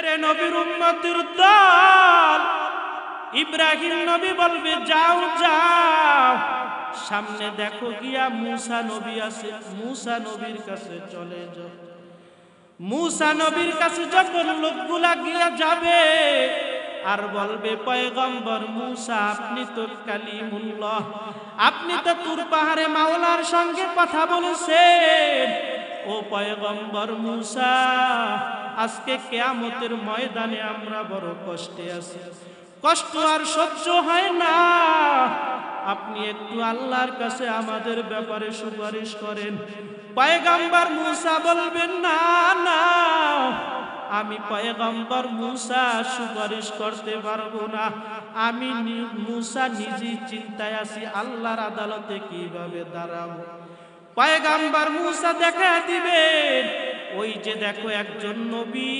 এরে নবীর উম্মতের দল, ইব্রাহিম নবী বলবে যাও যাও, সামনে দেখো গিয়া মূসা নবী আছে, মূসা নবীর কাছে চলে যাও। মূসা নবীর কাছে যখন লোকগুলা গিয়া যাবে আর বলবে পয়গম্বর মূসা, আপনি তো কালিমুল্লাহ, আপনি তো তুর পাহাড়ে মাওলার সঙ্গে কথা বলেছেন। ও পয়গম্বর মূসা, আজকে কিয়ামতের ময়দানে আমরা বড় কষ্টে আছি, কষ্ট আর সহ্য হয় না, আপনি একটু আল্লাহর কাছে আমাদের ব্যাপারে সুপারিশ করেন। পয়গম্বর মূসা বলবেন না না, আমি পয়গম্বর মূসা সুপারিশ করতে পারবো না, আমি মূসা নিজেই চিন্তায় আছি আল্লাহর আদালতে কিভাবে দাঁড়াবো। পয়গম্বর মূসা দেখা দিবেন, ওই যে দেখো একজন নবী,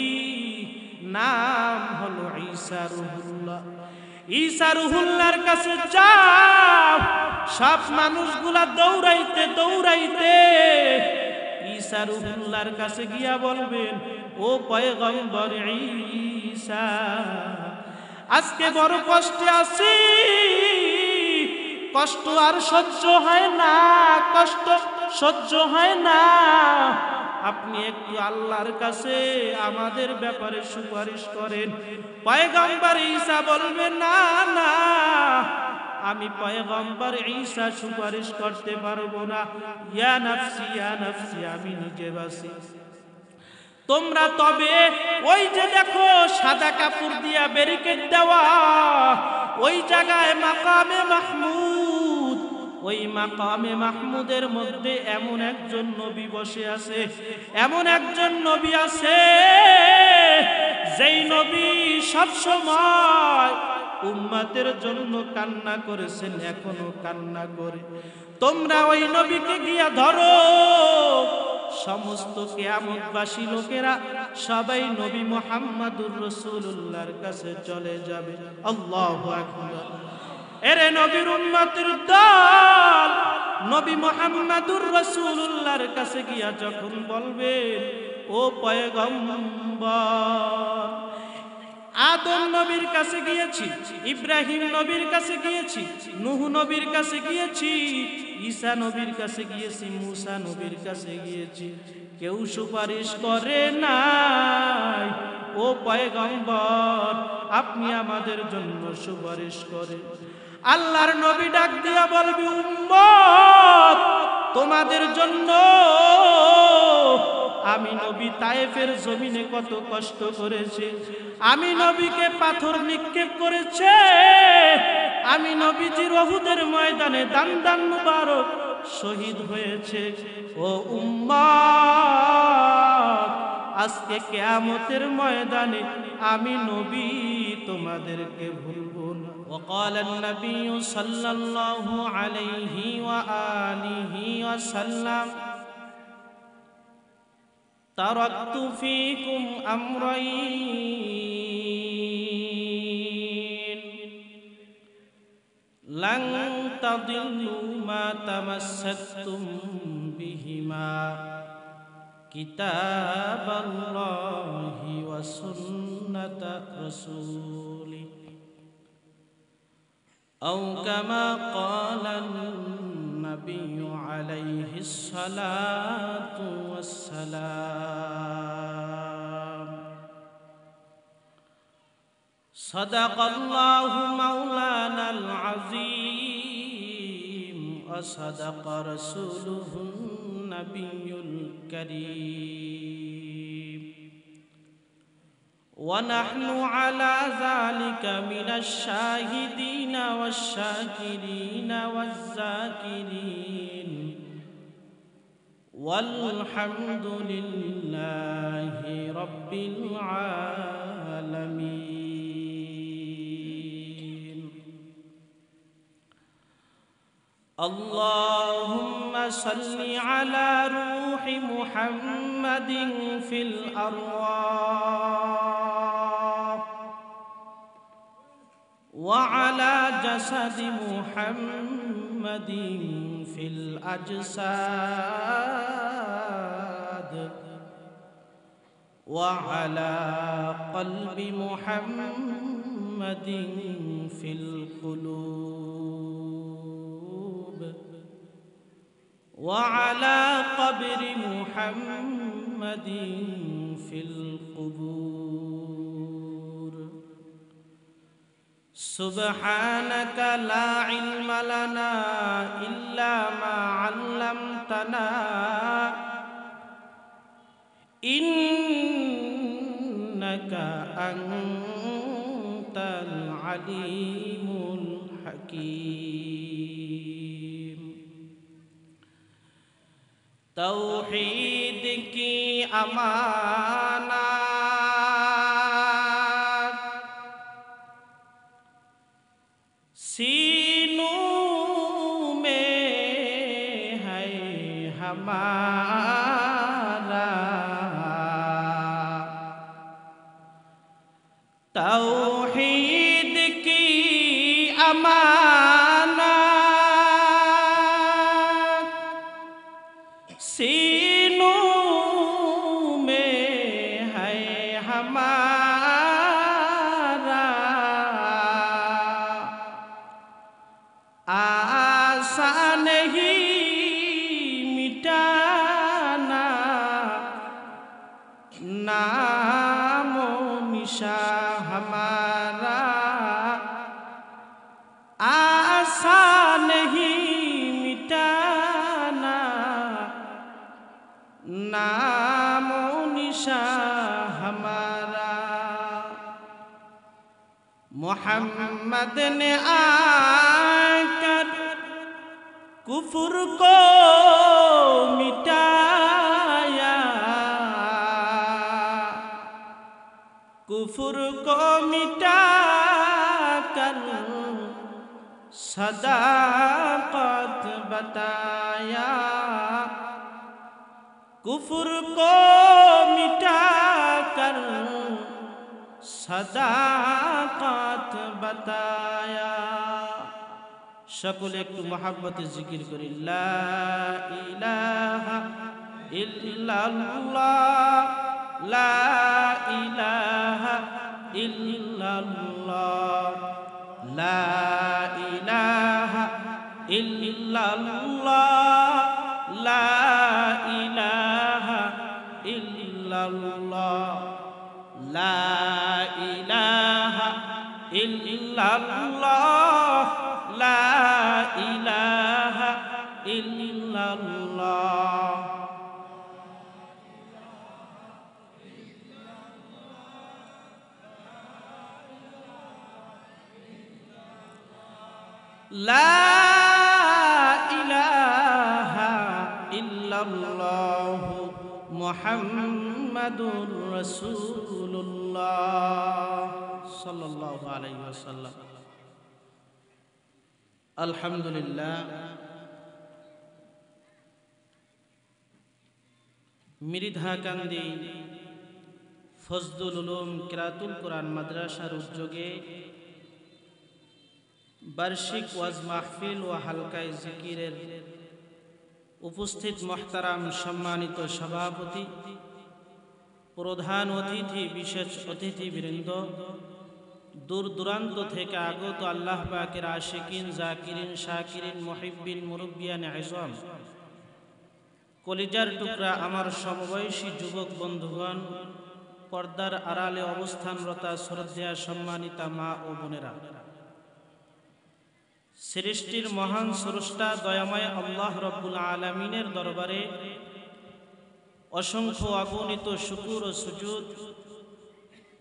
নাম হলো ঈসা রুহুল্লাহ, ঈসা রুহুল্লাহর কাছে যাও। সব মানুষগুলা দৌড়াইতে দৌড়াইতে ঈসা রুহুল্লাহর কাছে গিয়া বলবেন, ও পয়গম্বর ঈসা, আজকে বড় কষ্টে আছি, কষ্ট আর সহ্য হয় না, কষ্ট সহ্য হয় না, আপনি একটু আল্লাহর কাছে আমাদের ব্যাপারে সুপারিশ করেন। পয়গম্বর ঈসা বলবেন না না, আমি পয়গম্বর ঈসা সুপারিশ করতে পারবো না, ইয়া নাফসি ইয়া নাফসি, আমি নিজে বাসি। তোমরা তবে ওই যে দেখো সাদা কাপড় দিয়া ব্যারিকেড দেওয়া, ওই জায়গায় মাকামে মাহমুদ, ওই মাকামে মাহমুদের মধ্যে এমন একজন নবী বসে আছে, এমন একজন নবী আছে যেই নবী সব সময় উম্মতের জন্য কান্না করেছেন, এখনো কান্না করে। তোমরা ওই নবীকে গিয়া ধরো, সমস্ত কিয়ামতবাসী লোকেরা সবাই নবী মুহাম্মদুর রাসূলুল্লাহর কাছে চলে যাবে। আল্লাহু আকবার। এরে নবীর উম্মতের দল, নবী মুহাম্মদুর রাসূলুল্লাহর কাছে গিয়া যখন বলবে, ও পয়গম্বর, আদম নবীর কাছে গিয়েছি, ইব্রাহিম নবীর কাছে গিয়েছি, নূহ নবীর কাছে গিয়েছি, ঈসা নবীর কাছে গিয়েছি, মূসা নবীর কাছে গিয়েছি, কেউ সুপারিশ করে নাই। ও পয়গম্বর, আপনি আমাদের জন্য সুপারিশ করেন। আল্লাহর নবী ডাক দিয়া বলবে, উম্মত, তোমাদের জন্য আমি নবী তায়েফের জমিনে কত কষ্ট করেছি, আমি নবীকে পাথর নিক্ষেপ করেছে, আমি নবীজির উহুদের ময়দানে দান দান মুবারক শহীদ হয়েছে। ও উম্মত, আজকে কিয়ামতের ময়দানে আমি নবী তোমাদেরকে ভুলবো না। وقال النبي صلى الله عليه وآله وسلم تركت فيكم أمرين لن تضلوا ما تمسكتم بهما كتاب الله وسنة رسوله أو كما قال النبي عليه الصلاة والسلام صدق الله مولانا العظيم وصدق رسوله النبي الكريم ونحن على ذلك من الشاهدين والشاكرين والذاكرين والحمد لله رب العالمين. اللهم صل على روح محمد في الأرواح وعلى جسد محمد في الأجساد وعلى قلب محمد في القلوب وعلى قبر محمد في القبور سبحانك لا علم لنا إلا ما علمتنا إنك أنت العليم الحكيم توحید کی امانت سینوں میں ہے ہمارا توحید کی امانت سینوں میں ہے ہمارا آسان ہی مٹانا نام و نشان ہمارا آسان ہی مٹانا نام و نشان ہمارا محمد نے آ کر کفر کو مٹایا کفر کو مٹا کر صداقت بتایا کفر کو مٹا کر صداقت بتایا সকলে একটু মহব্বতে জিকির করি লা ইলাহা ইল্লাল্লাহ লা ইলাহা ইল্লাল্লাহ লা ইলাহা ইল্লাল্লাহ লা ইলাহা ইল্লাল্লাহ লা ইলাহা ইল্লাল্লাহ লা ইলাহা ইল্লাল্লাহ লা ইলাহা ইল্লাল্লাহ মুহাম্মাদুর রাসূলুল্লাহ সাল্লাল্লাহু আলাইহি ওয়াসাল্লাম আলহামদুলিল্লাহ মৃধাকান্দি ফজলুল উলুম কিরাতুল কোরআন মাদ্রাসার উদ্যোগে বার্ষিক ওয়াজ মাহফিল ও হালকায় জিকিরের উপস্থিত মুহতারাম সম্মানিত সভাপতি প্রধান অতিথি বিশেষ অতিথিবৃন্দ দূর দূরান্ত থেকে আগত আল্লাহ পাকের আশিকিন জাকিরিন শাকিরিন মুহিব্বিন মুরব্বিয়ান আযম কলিজার টুকরা আমার সমবয়সী যুবক বন্ধুগণ পর্দার আড়ালে অবস্থানরত শ্রদ্ধেয়া সম্মানিতা মা ও বোনেরা সৃষ্টির মহান স্রষ্টা দয়াময় আল্লাহ রব্বুল আলামিনের দরবারে অসংখ্য অগণিত শুকর ও সুজুদ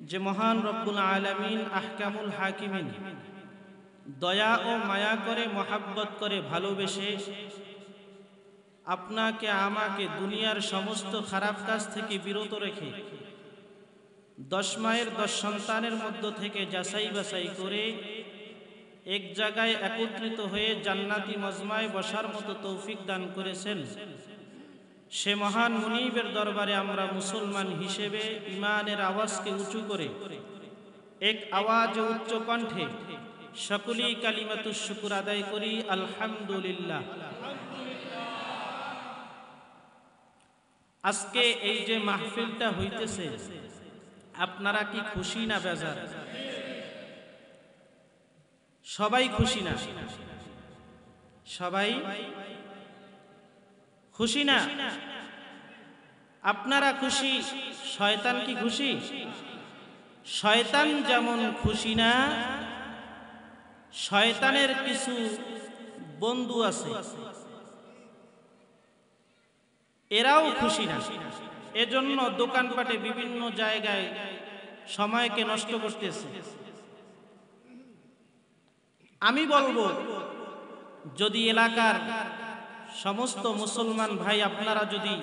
যে মহান রব্বুল আলামিন আহকামুল হাকিমিন দয়া ও মায়া করে মহাব্বত করে ভালোবেসে আপনাকে আমাকে দুনিয়ার সমস্ত খারাপ কাজ থেকে বিরত রেখে 10 মায়ের 10 সন্তানের মধ্য থেকে যাচাই বাছাই করে এক জায়গায় একত্রিত হয়ে জান্নাতি মজমায় বসার মতো তৌফিক দান করেছেন সে মহান মুনিবের দরবারে আমরা মুসলমান হিসেবে ঈমানের আওয়াজকে উঁচু করে এক আওয়াজে উচ্চ কণ্ঠে সকলেই কালিমাতুশ শুকর আদায় করি আলহামদুলিল্লাহ আজকে এই যে মাহফিলটা হইতেছে, আপনারা কি খুশি না বেজার? সবাই খুশি না? সবাই খুশি না? আপনারা খুশি, শয়তান কি খুশি? শয়তান যেমন খুশি না, শয়তানের কিছু বন্ধু আছে, এরাও খুশি না। এজন্য দোকানপাটে বিভিন্ন জায়গায় সময়কে নষ্ট করতেছে। আমি বলবো, যদি এলাকার সমস্ত মুসলমান ভাই আপনারা যদি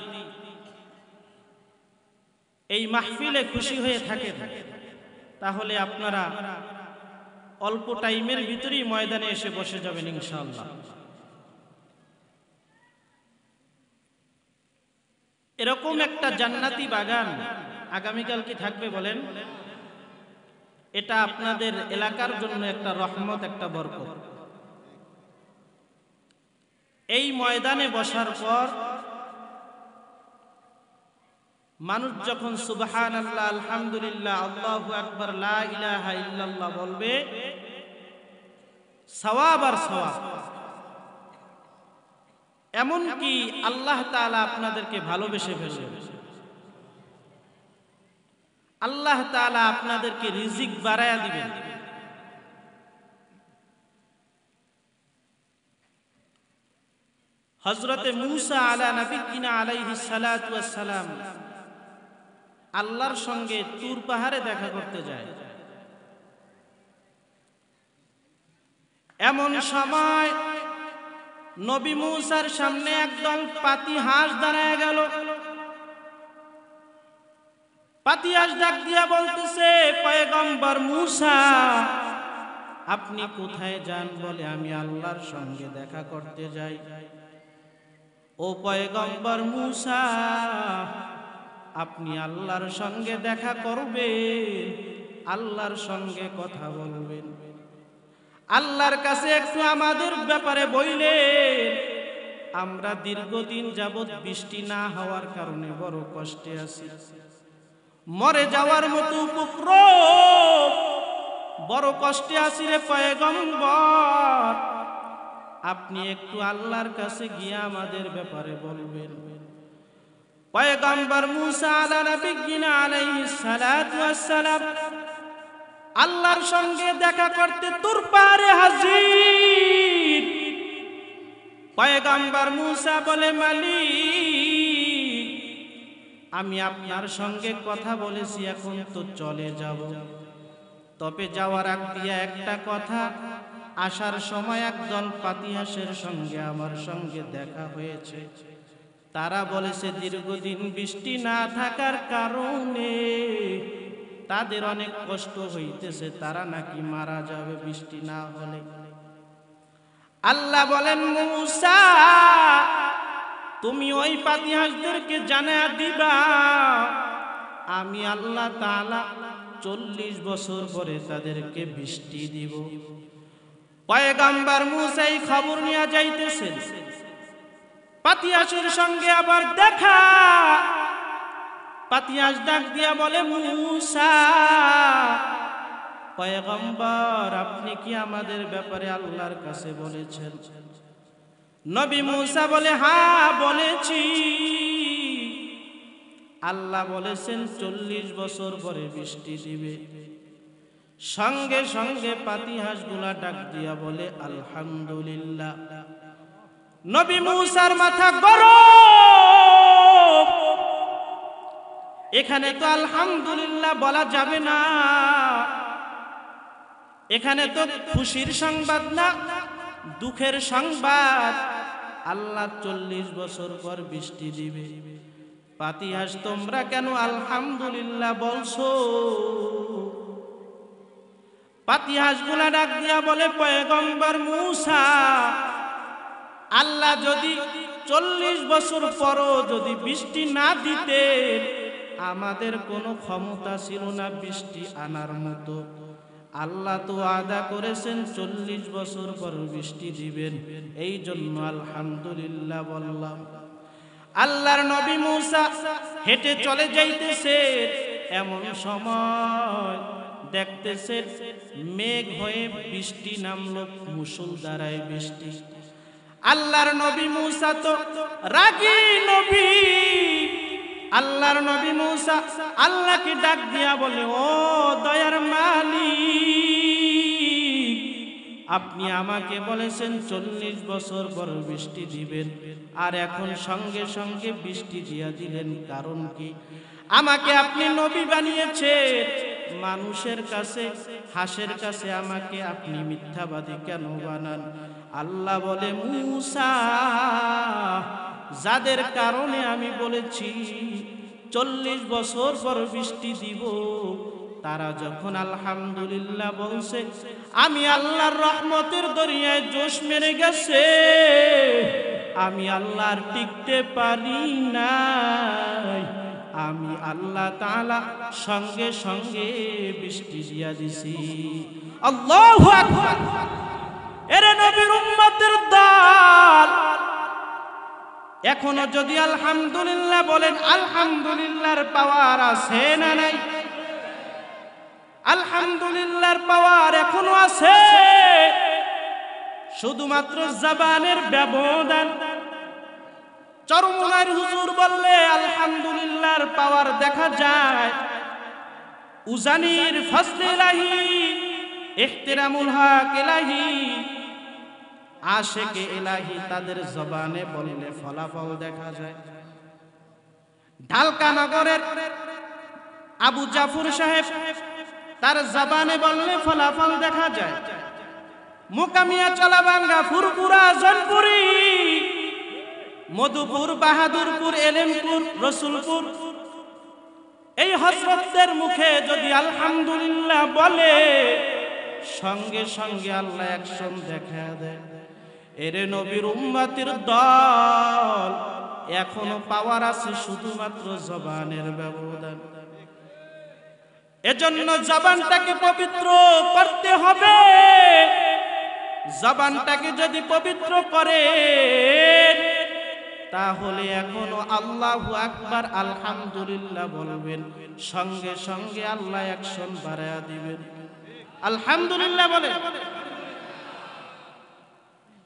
এই মাহফিলে খুশি হয়ে থাকেন, তাহলে আপনারা অল্প টাইমের ভিতরেই ময়দানে এসে বসে যাবেন ইনশাআল্লাহ। এরকম একটা জান্নাতি বাগান আগামীকাল কি থাকবে বলেন? এটা আপনাদের এলাকার জন্য একটা রহমত, একটা বরকত। এই ময়দানে বসার পর মানুষ যখন সুবহানাল্লাহ, আলহামদুলিল্লাহ, আল্লাহু আকবার, লা ইলাহা ইল্লাল্লাহ বলবে, সওয়াব আর সওয়াব। এমনকি আল্লাহ তাআলা আপনাদেরকে ভালোবেসে ফেলবে, আল্লাহ তাআলা আপনাদেরকে রিজিক বাড়ায়া দিবেন। হযরতে মূসা আলা নবিয়্যিনা আলাইহিস সালাতু ওয়াস সালাম আল্লাহর সঙ্গে তুর পাহাড়ে দেখা করতে যায়। এমন সময় নবী মূসার সামনে একদল পাতি হাঁস দাঁড়ায় গেল। পাতি হাঁস ডাক দিয়া বলতেছে, পয়গম্বর মূসা, আপনি কোথায় যান? বলে, আমি আল্লাহর সঙ্গে দেখা করতে যাই। ও পয়গম্বর মূসা, আপনি আল্লাহর সঙ্গে দেখা করবেন, আল্লাহর সঙ্গে কথা বলবেন, আল্লাহর কাছে একটু আমাদের ব্যাপারে বইলেন। আমরা দীর্ঘদিন যাবৎ বৃষ্টি না হওয়ার কারণে বড় কষ্টে আছি, মরে যাওয়ার মতো উপক্রম, বড় কষ্টে আছি রে পয়গম্বর, আপনি একটু আল্লাহর কাছে গিয়ে আমাদের ব্যাপারে বলবেন। পয়গম্বর মূসা আলা নবিয়্যিনা আলাইহিস সালাতু ওয়াস সালাম আল্লাহর সঙ্গে দেখা করতে তুর পাহাড়ে হাজির। পয়গম্বর মূসা বলে, মালিক, আমি আপনার সঙ্গে কথা বলেছি, এখন তো চলে যাব। তবে যাওয়ার আগ দিয়ে একটা কথা, আসার সময় একদল পাতি হাঁসের সঙ্গে আমার সঙ্গে দেখা হয়েছে। তারা বলেছে দীর্ঘদিন বৃষ্টি না থাকার কারণে তাদের অনেক কষ্ট হইতেছে, তারা নাকি মারা যাবে বৃষ্টি না হলে। আল্লাহ বলেন, মূসা, তুমি ওই পাতি হাঁসদেরকে জানায়া দিবা, আমি আল্লাহ তাআলা 40 বছর পরে তাদেরকে বৃষ্টি দিব। পয়গম্বর মূসা এই খবর নিয়ে যাইতেছেন, পাতি হাঁসের সঙ্গে আবার দেখা। পাতি হাঁস ডাক দিয়া বলে, মূসা, পয়গম্বর, আপনি কি আমাদের ব্যাপারে আল্লাহর কাছে বলেছেন? নবী মূসা বলে, হ্যাঁ বলেছি। আল্লাহ বলেছেন 40 বছর পরে বৃষ্টি দিবে। সঙ্গে সঙ্গে পাতি হাঁসগুলা ডাক দিয়া বলে, আলহামদুলিল্লাহ। নবী মূসার মাথা গরম, এখানে তো আলহামদুলিল্লাহ বলা যাবে না, এখানে তো খুশির সংবাদ না, দুঃখের সংবাদ। আল্লাহ 40 বছর পর বৃষ্টি দিবে। পাতি হাঁস, তোমরা কেন আলহামদুলিল্লাহ বলছো? পাতি হাঁসগুলা ডাক দিয়া বলে, পয়গম্বর মূসা, আল্লাহ যদি 40 বছর পরও যদি বৃষ্টি না দিতে, আমাদের কোনো ক্ষমতা ছিল না বৃষ্টি আনার মতো। আল্লাহ তো ওয়াদা করেছেন 40 বছর পর বৃষ্টি দিবেন, এই জন্য আলহামদুলিল্লাহ বললাম। আল্লাহর নবী মুসা হেঁটে চলে যাইতেছে, এমন সময় দেখতেছে মেঘ হয়ে বৃষ্টি নামলো, মুষলধারায় বৃষ্টি। আল্লাহর নবী মুসা তো রাগী নবী, আল্লাহর নবী মুসা আল্লাহকে ডাক দিয়া বলে, ও দয়ার মালিক, আপনি আমাকে বলেছেন 40 বছর পর বৃষ্টি দিবেন, আর এখন সঙ্গে সঙ্গে বৃষ্টি দিয়া দিলেন, কারণ কি? আমাকে আপনি নবী বানিয়েছেন, মানুষের কাছে হাসের কাছে আমাকে আপনি মিথ্যাবাদী কেন বানান? আল্লাহ বলে, মুসা, যাদের কারণে আমি বলেছি 40 বছর পর বৃষ্টি দিব, তারা যখন আলহামদুলিল্লাহ বলছে, আমি আল্লাহর রহমতের দরিয়ায় জোশ মেরে গেছে, আমি আল্লাহর টিকতে পারি না, আমি আল্লাহ তাআলা সঙ্গে সঙ্গে বৃষ্টি দিয়া দিছি। আল্লাহু আকবার। এরে নবীর উম্মতের দল, এখনো যদি আলহামদুলিল্লাহ বলেন, আলহামদুলিল্লাহর পাওয়ার আছে না নাই? আলহামদুলিল্লাহর পাওয়ার এখনো আছে, শুধুমাত্র জবানের ব্যবধান। চরমনার হুজুর বললে আলহামদুলিল্লাহর পাওয়ার দেখা যায়। উজানির ফজলে ইলাহি, ইহতিরামুল হক ইলাহি, আশিকে ইলাহি, তাদের জবানে বললে ফলাফল দেখা যায়। ঢালকা নগরের আবু জাফর সাহেব, তার জবানে বললে ফলাফল দেখা যায়। মুকামিয়া চলাবাঙ্গা, ফুরপুরা, জনপুরি, মধুপুর, বাহাদুরপুর, এলেমপুর, রসুলপুর, এই হযরতদের মুখে যদি আলহামদুলিল্লাহ বলে, সঙ্গে সঙ্গে আল্লাহ অ্যাকশন দেখা দেয়। এরে নবীর উম্মতের দল, এখনো পাওয়ার আছে, শুধুমাত্র জবানের ব্যবধান। এজন্য জবানটাকে পবিত্র করতে হবে। জবানটাকে যদি পবিত্র করে, তাহলে এখনো আল্লাহু আকবার, আলহামদুলিল্লাহ বলবেন, সঙ্গে সঙ্গে আল্লাহ অ্যাকশন বাড়ায়া দিবেন। আলহামদুলিল্লাহ বলে।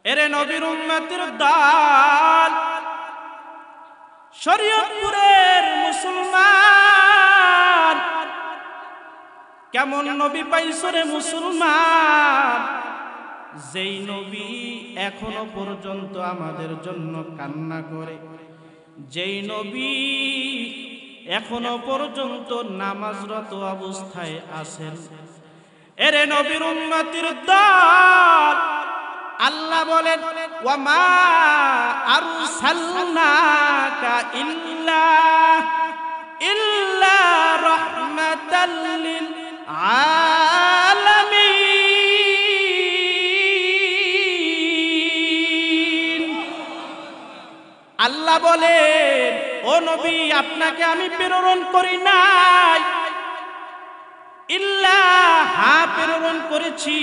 এরে নবীর উম্মতের দল, শরীয়তপুরের মুসলমান, কেমন নবী পাইছো রে মুসলমান? যেই নবী এখনো পর্যন্ত আমাদের জন্য কান্না করে, যেই নবী এখনো পর্যন্ত নামাজরত অবস্থায় আছেন। এরে নবীর উম্মতের দল, আল্লাহ বলেন, ওয়া মা আরসালনাকা ইল্লা রাহমাতাল লিল আলামিন। আল্লাহ বলেন, ও নবী, আপনাকে আমি প্রেরণ করি নাই ইল্লা, হ্যাঁ প্রেরণ করেছি।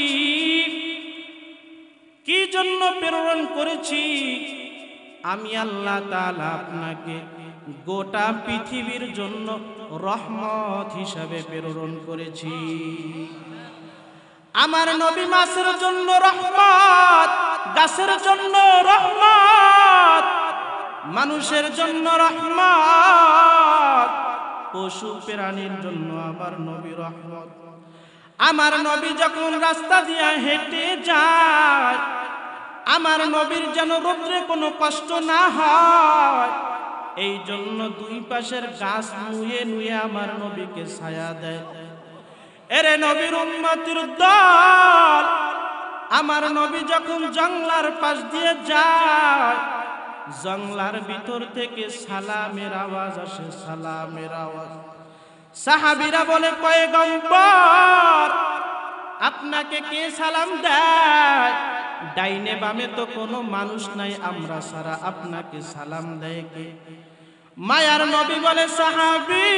কি জন্য প্রেরণ করেছি? আমি আল্লাহ তাআলা আপনাকে গোটা পৃথিবীর জন্য রহমত হিসাবে প্রেরণ করেছি। আমার নবী মাছের জন্য রহমত, গাছের জন্য রহমত, মানুষের জন্য রহমত, পশু প্রাণীর জন্য আমার নবী রহমত। আমার নবী যখন রাস্তা দিয়া হেঁটে যায়, আমার নবীর যেন রোদ্রে কোনো কষ্ট না হয়, এই জন্য দুই পাশের গাছ নুয়ে নুয়ে আমার নবীকে ছায়া দেয়। এরে নবীর উম্মতের দল, আমার নবী যখন জঙ্গলার পাশ দিয়ে যায়, জঙ্গলার ভিতর থেকে সালামের আওয়াজ আসে, সালামের আওয়াজ। সাহাবীরা বলে, পয়গম্বর, আপনাকে কে সালাম দেয়? ডাইনে বামে তো কোনো মানুষ নাই, আমরা সারা আপনাকে সালাম দেয় কে? মায়ার নবী বলে, সাহাবী,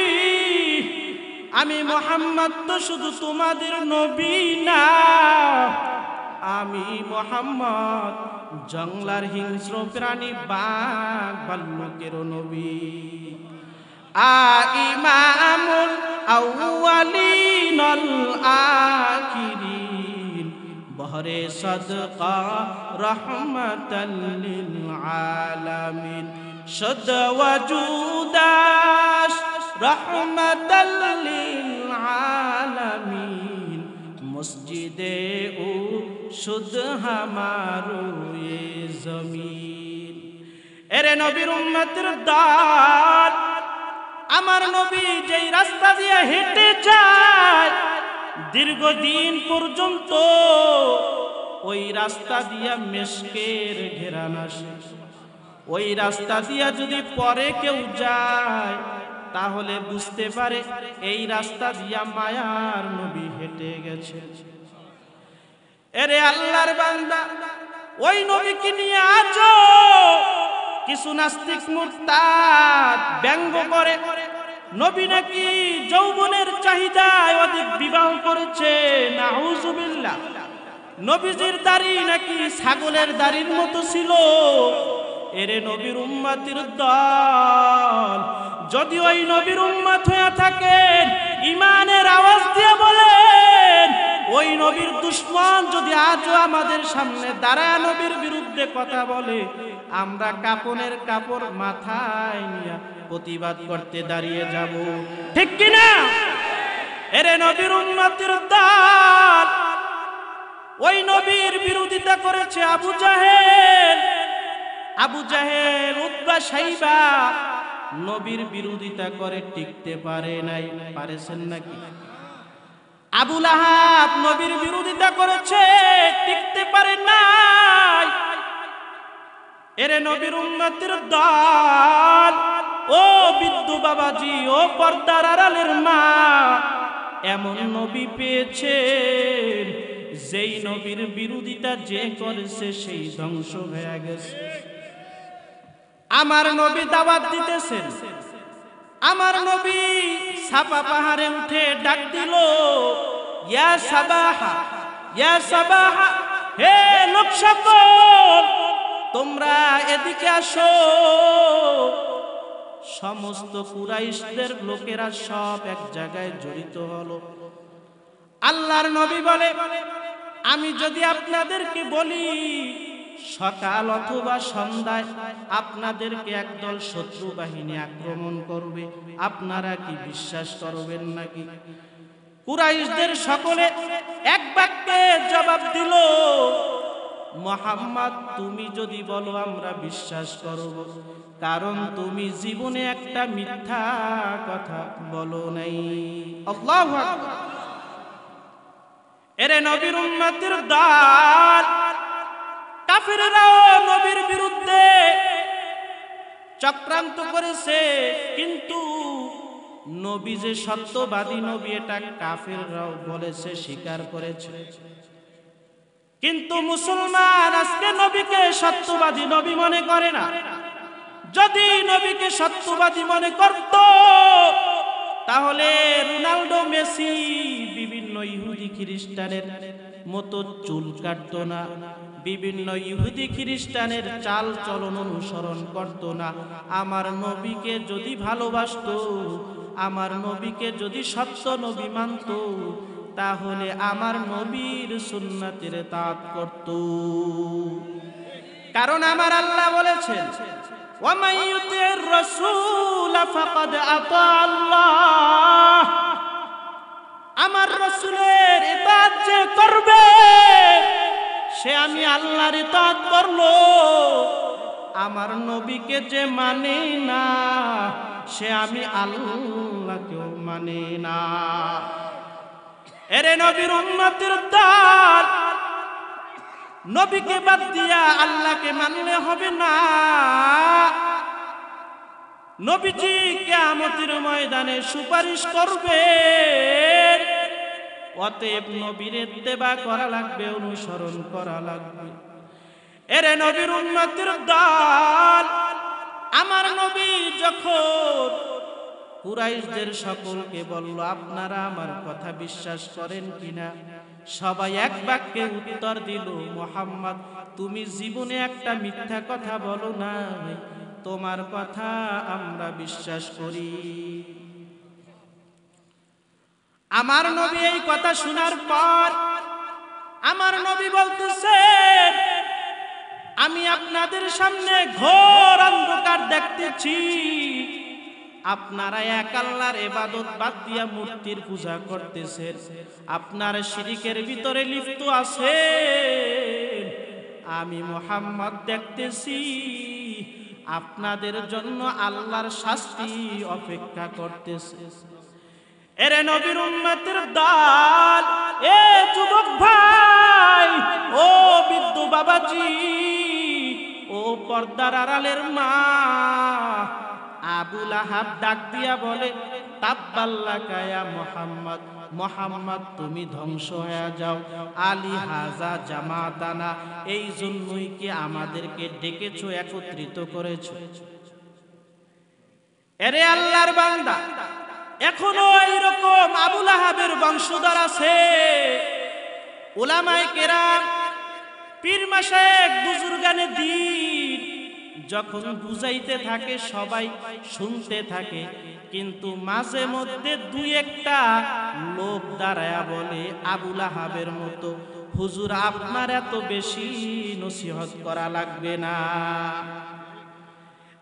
আমি মুহাম্মদ তো শুধু তোমাদের নবী না, আমি মুহাম্মদ জংলার হিংস্র প্রাণী বাঘ ভাল্লুকেরও নবী। ইমামুল আউয়ালিন ওয়াল আখিরিন বহরে সদকা রহমাতাল লিল আলামিন শুদ্ধ ওয়াজুদাস রহমাতাল লিল আলামিন মসজিদে ও শুদ্ধ হামারো এ জমিন। এরে নবীর উম্মতের দল, আমার নবী যেই রাস্তা দিয়ে হেঁটে যায় দীর্ঘদিন পর্যন্ত ওই রাস্তা দিয়া মেশকের ঘেরান আসে। ওই রাস্তা দিয়া যদি পরে কেউ যায় তাহলে বুঝতে পারে এই রাস্তা দিয়া মায়ার নবী হেঁটে গেছে। এরে আল্লাহর বান্দা, ওই নবীকে নিয়ে আজও কিছু নাস্তিক মুরতাদ ব্যঙ্গ করে নবী নাকি যৌবনের চাহিদায় অধিক বিবাহ করেছে। নাউজুবিল্লাহ। নবীজির দাড়ি নাকি ছাগলের দাড়ির মতো ছিল। এরে নবীর উম্মতের দল, যদি ওই নবীর উম্মত হয়ে থাকেন ঈমানের আওয়াজ দিয়ে বলেন, ওই নবীর দুশমন যদি আজও আমাদের সামনে দাঁড়ায় নবীর বিরুদ্ধে কথা বলে, আমরা কাপনের কাপড় মাথায় নিয়ে প্রতিবাদ করতে দাঁড়িয়ে যাব, ঠিক কিনা? এরে নবীর উম্মতের দল, ওই নবীর বিরোধিতা করেছে আবু জাহেল। আবু জাহেল, উতবা, শাইবা নবীর বিরোধিতা করে টিকতে পারে নাই। পারেছেন নাকি? আবু লাহাব নবীর বিরোধিতা করেছে, টিকতে পারে নাই। এরে নবীর উম্মতের দল, ও বিদ্যু বাবাজি, ও পর্দার আড়ালের মা, এমন নবী পেয়েছেন যেই নবীর বিরোধিতা যে করেছে সেই ধ্বংস হয়ে গেছে। আমার নবী দাওয়াত দিতেছেন, আমার নবী সাফা পাহাড়ে উঠে ডাক দিল, ইয়া সাবাহা, ইয়া সাবাহা, হে লোক সকল তোমরা এদিকে আসো। সমস্ত কুরাইশদের লোকেরা সব এক জায়গায় জড়িত হলো। আল্লাহর নবী বলে, আমি যদি আপনাদেরকে বলি সকাল অথবা সন্ধ্যায় আপনাদেরকে একদল শত্রু বাহিনী আক্রমণ করবে, আপনারা কি বিশ্বাস করবেন নাকি? কুরাইশদের সকলে এক বাক্যে জবাব দিল, মুহাম্মদ তুমি যদি বলো আমরা বিশ্বাস করব, কারণ তুমি জীবনে একটা মিথ্যা কথা বলো নাই। আল্লাহু আকবার। এরে নবীর উম্মতের দল, কাফেররাও নবীর বিরুদ্ধে চক্রান্ত করেছে, কিন্তু নবী যে সত্যবাদী নবী এটা কাফেররাও বলেছে, স্বীকার করেছে। কিন্তু মুসলমান আজকে নবীকে সত্যবাদী নবী মনে করে না। যদি নবীকে সত্যবাদী মনে করত তাহলে রোনাল্ডো, মেসি বিভিন্ন ইহুদি খ্রিস্টানের মতো চুল কাটত না, বিভিন্ন ইহুদি খ্রিস্টানের চাল চলন অনুসরণ করত না। আমার নবীকে যদি ভালোবাসত, আমার নবীকে যদি সত্য নবী মানত, তাহলে আমার নবীর সুন্নাতের তাআত করত। কারণ আমার আল্লাহ বলেছেন, ওয়া মান ইউতির রাসূল ফাকাদ আতা আল্লাহ, আমার রাসূলের ইতাআত যে করবে সে আমি আল্লাহর ইতাআত করলো। আমার নবীকে যে মানে না সে আমি আল্লাহকেও মানে না। এরে নবীর উম্মতের দল, নবীকে বাদ দিয়া আল্লাহকে মানলে হবে না। নবীজি কিয়ামতের ময়দানে সুপারিশ করবে, অতএব নবীর ইত্তেবা করা লাগবে, অনুসরণ করা লাগবে। এরে নবীর উম্মতের দল, আমার নবী যখন কুরাইশদের সকলকে বলল, আপনারা আমার কথা বিশ্বাস করেন কিনা? সবাই এক বাক্যে উত্তর দিল, মুহাম্মদ তুমি জীবনে একটা মিথ্যা কথা বলো না, তোমার কথা আমরা বিশ্বাস করি। আমার নবী এই কথা শোনার পর আমার নবী বলতেছেন, আমি আপনাদের সামনে ঘোর অন্ধকার দেখতেছি, আপনারা এক আল্লাহর ইবাদত বাদ দিয়া মূর্তির পূজা করতেছেন, আপনারা শিরকের ভিতরে লিপ্ত আছেন। আমি মুহাম্মদ দেখতেছি আপনাদের জন্য আল্লাহর শাস্তি অপেক্ষা করতেছে। এরে নবীর উম্মতের দল, এ যুবক ভাই, ও বৃদ্ধ বাবাজি, ও পর্দার আড়ালের মা, আবু লাহাব ডাক দিয়া বলে, তাব্বাল্লাকা ইয়া মুহাম্মদ, মুহাম্মদ তুমি ধ্বংস হয়ে যাও। আলী হাজা জামাতানা, এই জন্যই কি আমাদেরকে ডেকেছো, একত্রিত করেছো? এরে আল্লাহর বান্দা, এখনো এইরকম আবু লাহাবের বংশধর আছে। উলামায়ে কেরাম, পীর মাশায়েখ, বুজুর্গানে দ্বীন যখন বুঝাইতে থাকে সবাই শুনতে থাকে, কিন্তু মাঝে মধ্যে দুই একটা লোক দাঁড়ায়া বলে, আবু লাহাবের মতো হুজুর আপনার এত বেশি নসিহত করা লাগবে না।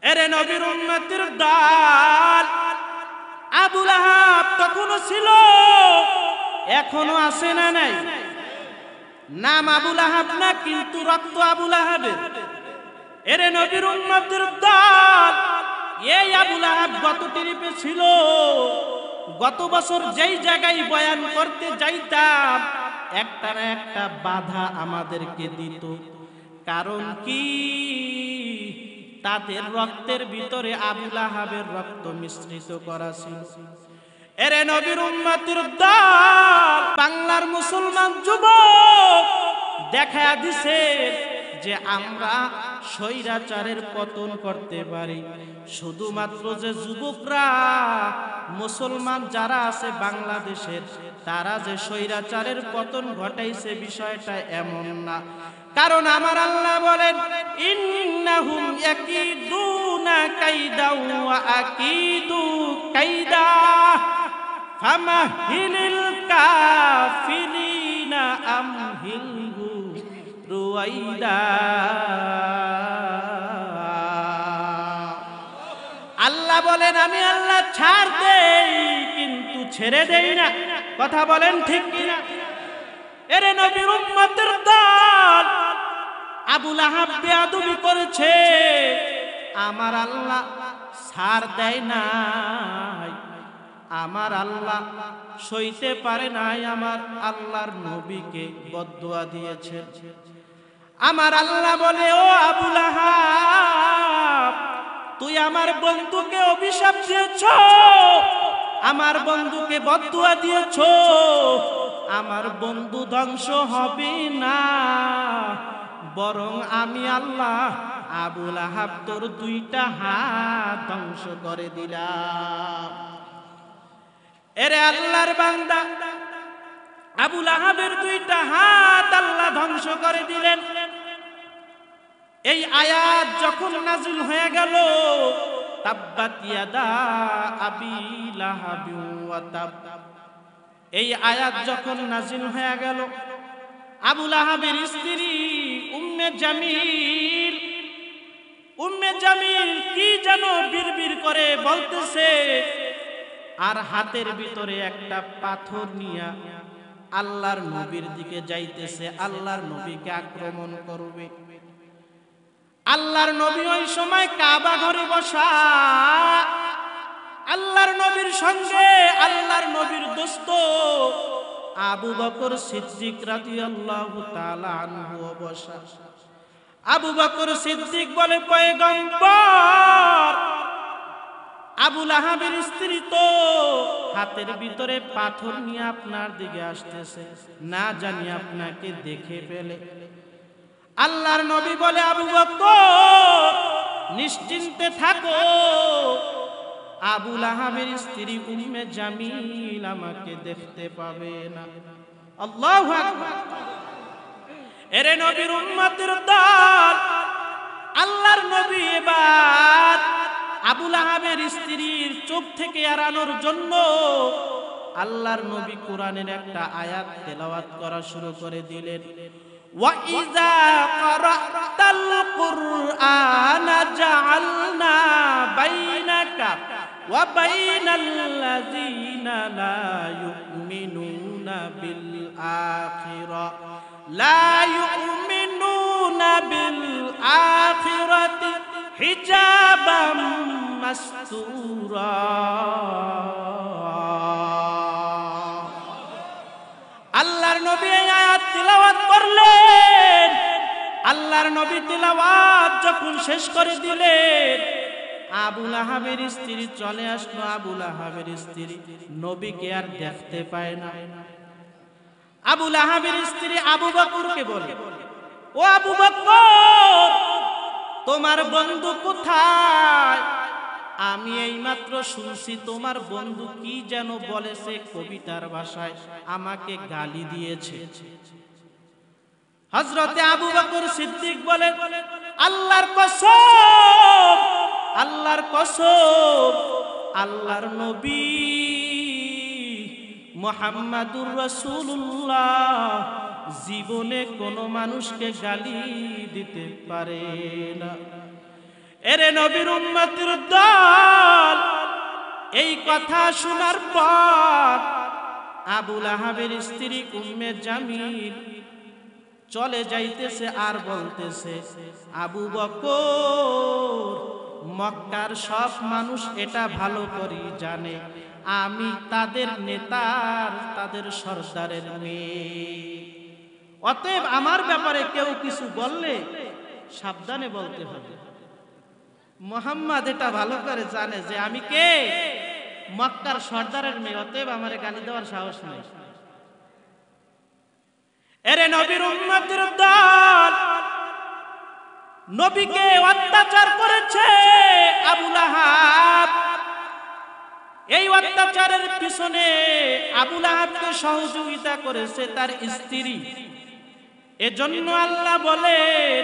এরে নবীর উম্মতের দল, আবু লাহাব তখনও ছিল, এখনো আছে না নাই? নাম আবু লাহাব না, কিন্তু রক্ত আবু লাহাবের। এরে নবীর উম্মতের দল, এই আবু লাহাব গত ট্রিপে ছিল। গত বছর যেই জায়গায় বয়ান করতে যাইতাম, একটা না একটা বাধা আমাদেরকে দিত। কারণ কি? তাদের রক্তের ভিতরে আবু লাহাবের রক্ত মিশ্রিত করা ছিল। এরে নবীর উম্মতের দল, বাংলার মুসলমান যুবক দেখা দিছে যে আমরা স্বৈরাচারের পতন করতে পারি। শুধুমাত্র যে যুবকরা, মুসলমান যারা আছে বাংলাদেশের, তারা যে স্বৈরাচারের পতন ঘটাইছে বিষয়টা এমন না। কারণ আমার আল্লাহ বলেন, ইন্নাহুম ইয়াকিদুনা কাইদা ওয়া আকিদু কাইদা ফামাহিলিল কাফিরিনা আমহিলহু রুয়াইদা। আল্লাহ বলেন, আমি আল্লাহ ছাড় দেই কিন্তু ছেড়ে দেই না। কথা বলেন ঠিক কিনা? এরে নবীর উম্মতের দল, আবু লাহাব বেয়াদবি করেছে, আমার আল্লাহ ছাড় দেয় নাই। আমার আল্লাহ সইতে পারে নাই, আমার আল্লাহর নবীকে বদদুয়া দিয়েছে। আমার আল্লাহ বলে, ও আবু লাহাব, তুই আমার বন্ধুকে অভিশাপ দিয়েছ, আমার বন্ধুকে বদদুয়া দিয়েছ, আমার বন্ধু ধ্বংস হবে না, বরং আমি আল্লাহ আবু লাহাব তোর দুইটা হাত ধ্বংস করে দিলাম। এরে আল্লাহর বান্দা, আবু লাহাবের দুইটা হাত আল্লাহ ধ্বংস করে দিলেন। এই আয়াত যখন নাজিল হয়ে গেল, তাব্বাত ইয়াদা আবি লাহাবি ওয়া তাব, এই আয়াত যখন নাজিল হয়ে গেল, আবু লাহাবের স্ত্রী উম্মে জামিল কি যেন বিড়বিড় করে বলতেছে, আর হাতের ভিতরে একটা পাথর নিয়ে আল্লাহর নবীর দিকে যাইতেছে, আল্লাহর নবীকে আক্রমণ করবে। আল্লাহর নবী ওই সময় কাবা ঘরে বসা, আল্লাহর নবীর সঙ্গে আল্লাহর নবীর দোস্ত আবু বকর সিদ্দিক রাদিয়াল্লাহু তাআলা আনহু বসা। আবু বকর সিদ্দিক বলে, পয়গম্বর, আবু লাহাবের স্ত্রী তো হাতের ভিতরে পাথর নিয়ে আপনার দিকে আসতেছে, না জানি আপনাকে দেখে ফেলে। আল্লাহর নবী বলে, আবু বকর নিশ্চিন্তে থাকো, আবু লাহাবের স্ত্রী উম্মে জামিল আমাকে দেখতে পাবে না। আল্লাহু আকবার। এরে নবীর উম্মতের দল, আল্লাহর নবী এবার আবু লাহাবের স্ত্রীর চোখ থেকে এড়ানোর জন্য আল্লাহর নবী কোরআনের একটা আয়াত তেলাওয়াত করা শুরু করে দিলেন। وَإِذَا قَرَأْتَ الْقُرْآنَ جَعَلْنَا بَيْنَكَ وَبَيْنَ الَّذِينَ لَا يُؤْمِنُونَ بِالْآخِرَةِ حِجَابًا مَسْتُورًا। আল্লাহর নবী এই আয়াত তিলাওয়াত করলেন। আল্লাহর নবী তিলাওয়াত যখন শেষ করে দিলেন, আবু লাহাবের স্ত্রী চলে আসলো। আবু লাহাবের স্ত্রী নবীকে আর দেখতে পায় না। আবু লাহাবের স্ত্রী আবু বকরকে বলে, ও আবু বকর, তোমার বন্ধু কোথায়? আমি এইমাত্র শুনছি তোমার বন্ধু কি যেন বলেছে কবিতার ভাষায়, আমাকে গালি দিয়েছে। হযরতে আবু বকর সিদ্দিক বলেন, আল্লাহর কসম, আল্লাহর কসম, আল্লাহর নবী মুহাম্মাদুর রাসূলুল্লাহ জীবনে কোনো মানুষকে গালি দিতে পারে না। এরে নবীর উম্মতের দল, এই কথা শোনার পর আবু লাহাবের স্ত্রী উম্মে জামিল চলে যাইতেছে আর বলতেছে, আবু বকর, মক্কার সব মানুষ এটা ভালো করে জানে আমি তাদের নেতার, তাদের সরদারের মেয়ে। অতএব আমার ব্যাপারে কেউ কিছু বললে সাবধানে বলতে হবে। মুহাম্মদ এটা ভালো করে জানে যে আমি কে, মক্কার সর্দারের মেয়ে, অতএব আমারে গালি দেওয়ার সাহস নাই। এরে নবীর উম্মতের দল, নবীকে অত্যাচার করেছে আবু লাহাব। এই অত্যাচারের পিছনে আবু লাহাবকে সহযোগিতা করেছে তার স্ত্রী। এজন্য আল্লাহ বলেন,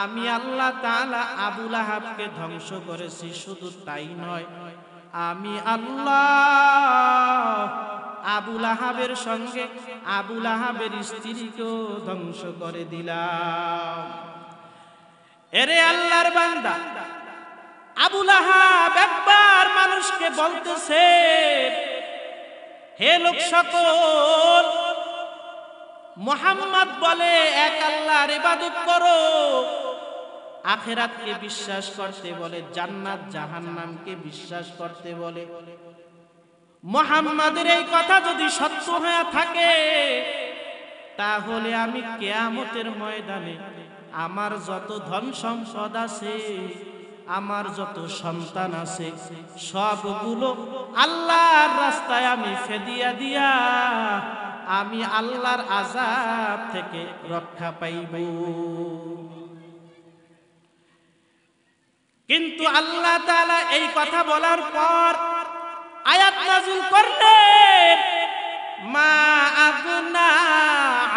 আমি আল্লাহ তাআলা আবু লাহাবকে ধ্বংস করেছি। শুধু তাই নয়, আমি আল্লাহ আবু লাহাবের সঙ্গে আবু লাহাবের স্ত্রীকেও ধ্বংস করে দিলাম। এরে আল্লাহর বান্দা, আবু লাহাব একবার মানুষকে বলতেছে, হে লোক সকল, মুহাম্মদ বলে এক আল্লাহর ইবাদত করো, আখিরাতকে বিশ্বাস করতে বলে, জান্নাত জাহান্নামকে বিশ্বাস করতে বলে। মুহাম্মাদের এই কথা যদি সত্য হয়ে থাকে, তাহলে আমি কিয়ামতের ময়দানে আমার যত ধন সম্পদ আছে, আমার যত সন্তান আছে, সবগুলো আল্লাহর রাস্তায় আমি ফেদিয়া দিয়া আমি আল্লাহর আযাব থেকে রক্ষা পাইব। কিন্তু আল্লাহ তাআলা এই কথা বলার পর আয়াত নাযিল করলেন, মা আগনা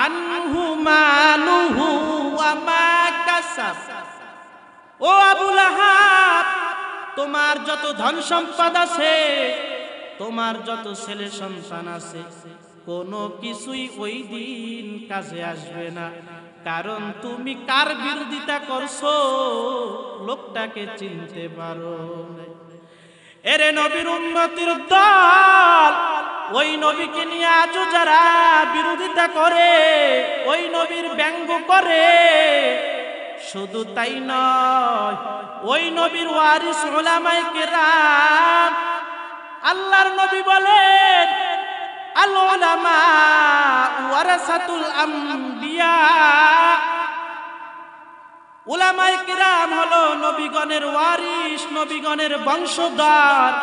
আনহু মালুহু ওয়া মা কাসাব। ও আবু লাহাব, তোমার যত ধন সম্পদ আছে, তোমার যত ছেলে সন্তান আছে, কোনো কিছুই ওই দিন কাজে আসবে না। কারণ তুমি কার বিরোধিতা করছো লোকটাকে চিনতে পারো। এরে নবীর উম্মতের দল, ওই নবীকে নিয়ে আজও যারা বিরোধিতা করে, ওই নবীর ব্যঙ্গ করে, শুধু তাই নয়, ওই নবীর ওয়ারিস উলামায়ে কেরাম, আল্লাহর নবী বলেন, আল উলামা ওয়ারাসাতুল আম্বিয়া। উলামায়ে কিরাম হলো নবীগণের ওয়ারিস, নবীগণের বংশধর।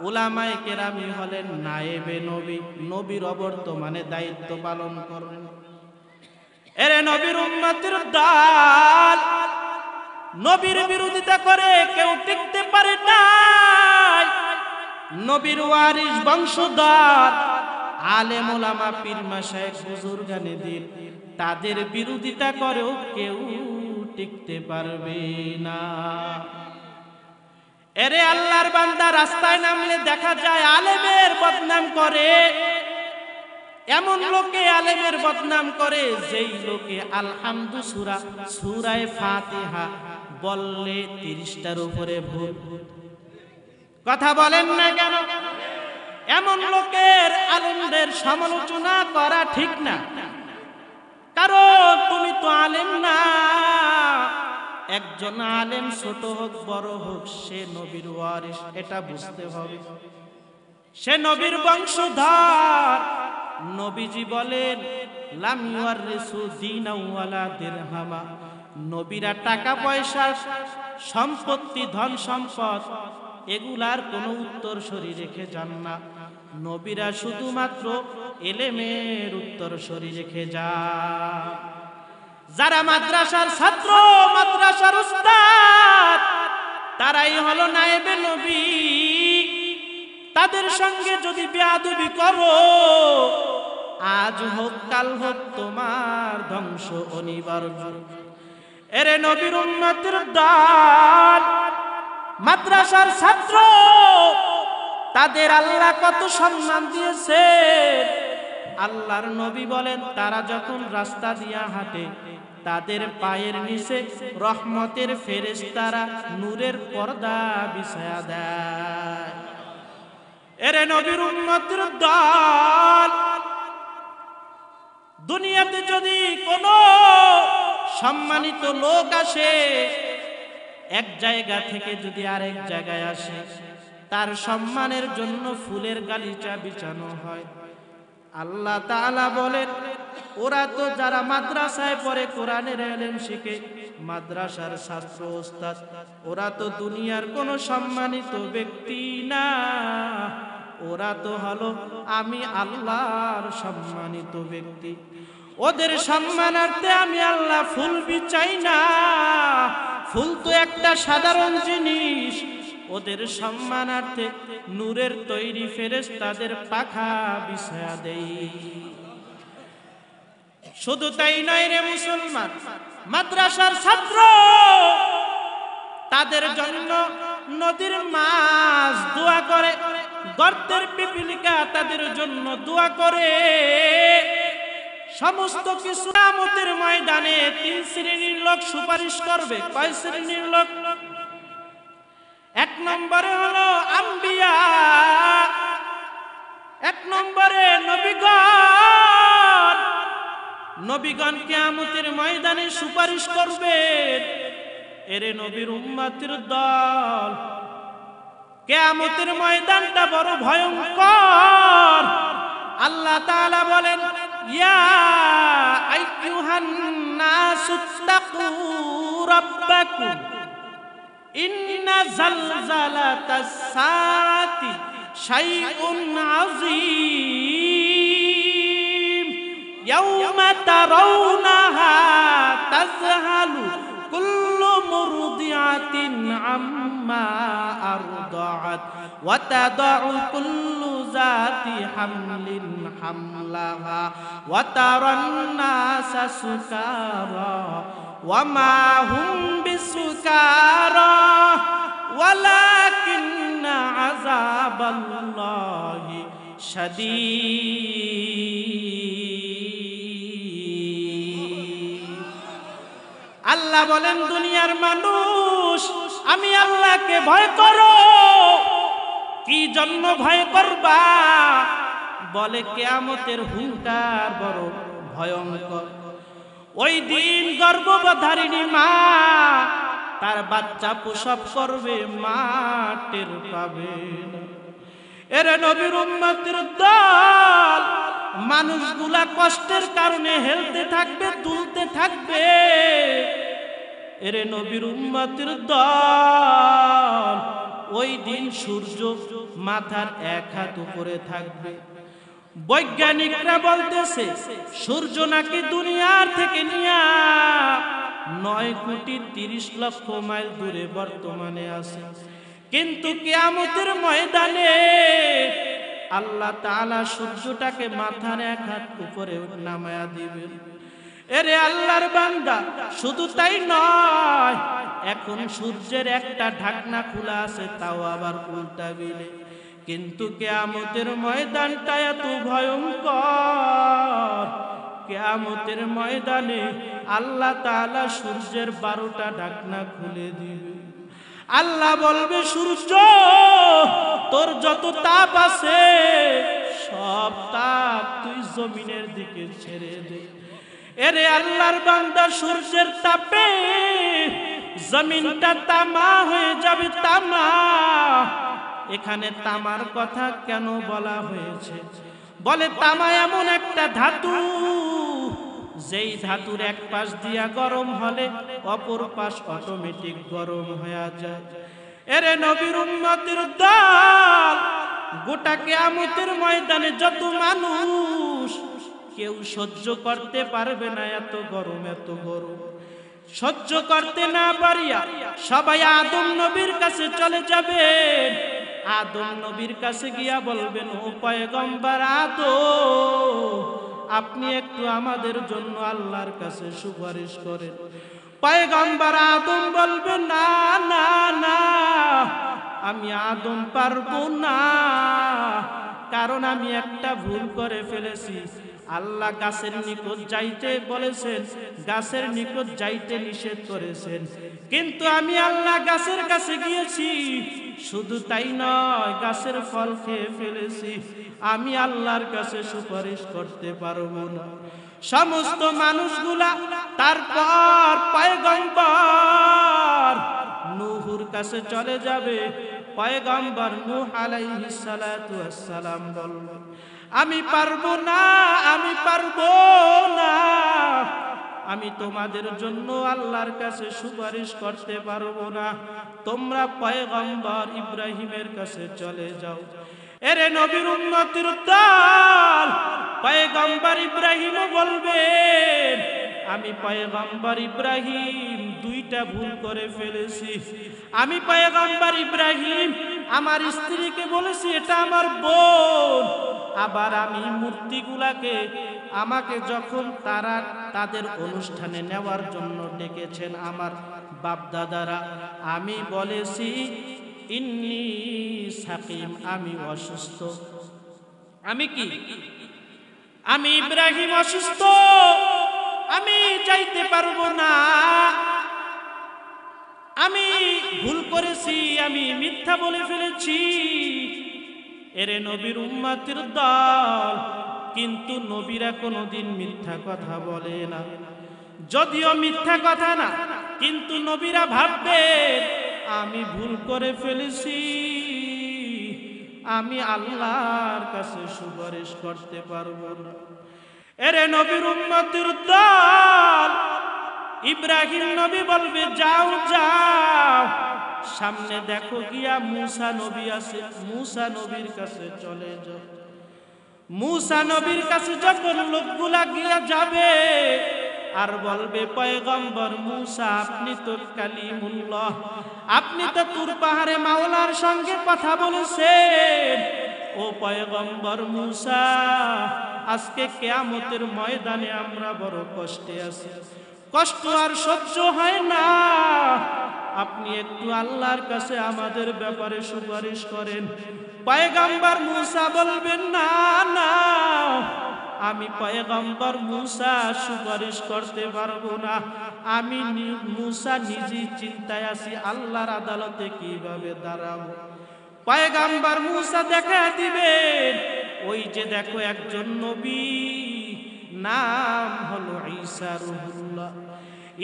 উলামায়ে কিরামই হলেন নায়েবে নবী, নবীর অবর্তমানে দায়িত্ব পালন করেন। এরে নবীর উম্মতের দল, নবীর বিরোধিতা করে কেউ টিকতে পারে না। নবীর ওয়ারিস বংশধর আলেম ওলামা পীর মাশায়েখ বুজুর্গানে দিন তাদের বিরোধিতা করেও কেউ টিকতে পারবে না। এরে আল্লাহর বান্দা, রাস্তায় নামলে দেখা যায় আলেমের বদনাম করে। এমন লোকে আলেমের বদনাম করে যেই লোকে আলহামদু সূরায়ে ফাতিহা বললে 30টার উপরে ভুল। কথা বলেন না কেন? এমন লোকের আলেমদের সমালোচনা করা ঠিক না, কারণ তুমি তো আলেম না। একজন আলেম ছোট হোক বড় হোক সে নবীর ওয়ারিস, এটা বুঝতে হবে। সে নবীর বংশধর। নবীজি বলেন লাম ইউয়ারিসু দীনাও ওয়ালা দিরহামা। নবীরা টাকা পয়সা সম্পত্তি ধন সম্পদ এগুলার কোনো উত্তরসূরি রেখে যান না। নবীরা শুধুমাত্র ইলমের উত্তরসূরি রেখে যান। যারা মাদ্রাসার ছাত্র, মাদ্রাসার উস্তাদ, তারাই হলো নায়েবে নবী। তাদের সঙ্গে যদি বেয়াদবি করো, আজ হোক কাল হোক তোমার ধ্বংস অনিবার্য। এরে নবীর উম্মতের দল, মাদ্রাসার ছাত্র, তাদের আল্লাহ কত সম্মান দিয়েছে। আল্লাহর নবী বলেন তারা যখন রাস্তা দিয়া হাঁটে তাদের পায়ের নিচে রহমতের ফেরেশতারা নূরের পর্দা বিছায়া দেয়। এরে নবীর উম্মতের দল, দুনিয়াতে যদি কোনো সম্মানিত লোক আসে, এক জায়গা থেকে যদি আরেক জায়গায় আসে, তার সম্মানের জন্য ফুলের গালিচা বিছানো হয়। আল্লাহ তাআলা বলেন ওরা তো যারা মাদ্রাসায় পড়ে কোরআনের ইলম শিখে, মাদ্রাসার ছাত্র ওস্তাদ, ওরা তো দুনিয়ার কোনো সম্মানিত ব্যক্তি না। ওরা তো হলো আমি আল্লাহর সম্মানিত ব্যক্তি। ওদের সম্মানার্থে আমি আল্লাহ ফুল বিছাই না। ফুল তো একটা সাধারণ জিনিস। ওদের সম্মানার্থে নূরের তৈরি ফেরেশতাদের পাখা বিছায়া দেই। শুধু তাই নয় রে মুসলমান, মাদ্রাসার ছাত্র, তাদের জন্য নদীর মাছ দোয়া করে, গর্তের পিপিলিকা তাদের জন্য দোয়া করে। সমস্ত কিছু কিয়ামতের ময়দানে 3 শ্রেণীর লোক সুপারিশ করবে। কয় শ্রেণীর লোক? 1 নম্বরে হলো আম্বিয়া, 1 নম্বরে নবীগণ। নবীগণ কিয়ামতের ময়দানে সুপারিশ করবেন। এরে নবীর উম্মতের দল, কিয়ামতের ময়দানটা বড় ভয়ঙ্কর। আল্লাহ তাআলা বলেন ইয়া আইয়ুহান নাসুত্তাকু রাব্বাকুম ইন্না জালজালাতাস সাআতি শাইউন আযীম ইয়াওমা তারাউনাহা তাযহালু কুল্লু মুরদিআতিন আম্মা আরদাআত ওয়া তাদাউ কুল্লু যাতি হামলিন হামলাহা ওয়া তারান নাসা সুকারা ওয়া মা হুম বিসুকারা ওয়ালাকিন্না আযাবাল্লাহি শাদীদ। আল্লাহ বলেন দুনিয়ার মানুষ, আমি আল্লাহকে ভয় করো। কি জন্য ভয় করবা? বলে কিয়ামতের হুঙ্কার বড় ভয়ঙ্কর। ওই দিন গর্ভধারিণী মা তার বাচ্চা প্রসব করবে, মা টের পাবে না। এরে নবীর উম্মতের দল, মানুষগুলা কষ্টের কারণে হেলতে থাকবে, তুলতে থাকবে। এরে নবীর উম্মতের দল, ওই দিন সূর্য মাথার 1 হাত উপরে থাকবে। বৈজ্ঞানিকরা বলতেছে সূর্য নাকি দুনিয়ার থেকে নিয়া 9,30,00,000 মাইল দূরে বর্তমানে আছে। কিন্তু কিয়ামতের ময়দানে আল্লাহ তাআলা সূর্যটাকে মাথার এক হাত উপরে নামায়া দিবেন। এরে আল্লাহর বান্দা, শুধু তাই নয়, এখন সূর্যের একটা ঢাকনা খোলা আছে, তাও আবার উল্টা বিলে। কিন্তু কিয়ামতের ময়দানটা এত ভয়ঙ্কর, কিয়ামতের ময়দানে আল্লাহ তাআলা সূর্যের 12টা ঢাকনা খুলে দিবে। আল্লাহ বলবে, সূর্য তোর যত তাপ আছে সব তাপ তুই জমিনের দিকে ছেড়ে দে। এরে আল্লাহর বান্দা, সূর্যের তাপে জমিনটা তামা হয়ে যাবে, তামা। এখানে তামার কথা কেন বলা হয়েছে? বলে তামা এমন একটা ধাতু, যেই ধাতুর এক পাশ দিয়া গরম হলে অপর পাশ অটোমেটিক গরম হয়ে যায়। এরে নবীর উম্মতের দল, গোটা কিয়ামতের ময়দানে যত মানুষ, কেউ সহ্য করতে পারবে না এত গরম, এত গরম। সহ্য করতে না পারিয়া সবাই আদম নবীর কাছে চলে যাবেন। আদম নবীর কাছে গিয়া বলবেন, ও পয়গম্বর আদম, আপনি একটু আমাদের জন্য আল্লাহর কাছে সুপারিশ করেন। পয়গম্বর আদম বলবেন, না না না, আমি আদম পারবো না, কারণ আমি একটা ভুল করে ফেলেছি। আল্লাহ গাছের নিকট যাইতে বলেছেন, গাছের নিকট যাইতে নিষেধ করেছেন, কিন্তু আমি আল্লাহ গাছের কাছে গিয়েছি। শুধু তাই নয়, গাছের ফল খেয়ে ফেলেছি। আমি আল্লাহর কাছে সুপারিশ করতে পারবো না। সমস্ত মানুষগুলা তারপর পয়গম্বর নূহুর কাছে চলে যাবে। পয়গম্বর নূহ আলাইহিস সালাতু ওয়াস সালাম বলবে, আমি পারবো না, আমি পারবো না, আমি তোমাদের জন্য আল্লাহর কাছে সুপারিশ করতে পারবো না। তোমরা পয়গম্বর ইব্রাহিমের কাছে চলে যাও। এরে নবীর উম্মতের দল, পয়গম্বর ইব্রাহিম বলবেন, আমি পয়গম্বর ইব্রাহিম 2টা ভুল করে ফেলেছি। আমি পয়গম্বর ইব্রাহিম আমার স্ত্রীকে বলেছি এটা আমার বোন। আবার আমি মূর্তিগুলাকে, আমাকে যখন তারা তাদের অনুষ্ঠানে নেওয়ার জন্য ডেকেছেন আমার বাপ দাদারা, আমি বলেছি ইন্নী সাকিম, আমি অসুস্থ। আমি কি? আমি ইব্রাহিম অসুস্থ, আমি যাইতে পারবো না, আমি ভুল করেছি, আমি মিথ্যা বলে ফেলেছি। এরে নবীর উম্মতের দল, কিন্তু নবীরা কোনোদিন মিথ্যা কথা বলে না। যদিও মিথ্যা কথা না, কিন্তু নবীরা ভাববেন আমি ভুল করে ফেলেছি, আমি আল্লাহর কাছে সুপারিশ করতে পারবো না। এরে নবীর উম্মতের দল, ইব্রাহিম নবী বলবে, যাও যাও, সামনে দেখো গিয়া মূসা নবী আছে, মূসা নবীর কাছে চলে যাও। মূসা নবীর কাছে যখন লোকগুলা গিয়া যাবে আর বলবে, পয়গম্বর মূসা, আপনি তো কালিমুল্লাহ, আপনি তো তুর পাহাড়ে মাওলার সঙ্গে কথা বলেছেন। ও পয়গম্বর মূসা, আজকে কিয়ামতের ময়দানে আমরা বড় কষ্টে আছি, কষ্ট আর সহ্য হয় না, আপনি একটু আল্লাহর কাছে আমাদের ব্যাপারে সুপারিশ করেন। পয়গম্বর মূসা বলবেন, না না, আমি পয়গম্বর মূসা সুপারিশ করতে পারবো না, আমি মূসা নিজেই চিন্তায় আছি আল্লাহর আদালতে কিভাবে দাঁড়াবো। পয়গম্বর মূসা দেখা দিবেন, ওই যে দেখো একজন নবী, নাম হলো ঈসা রুহুল্লাহ।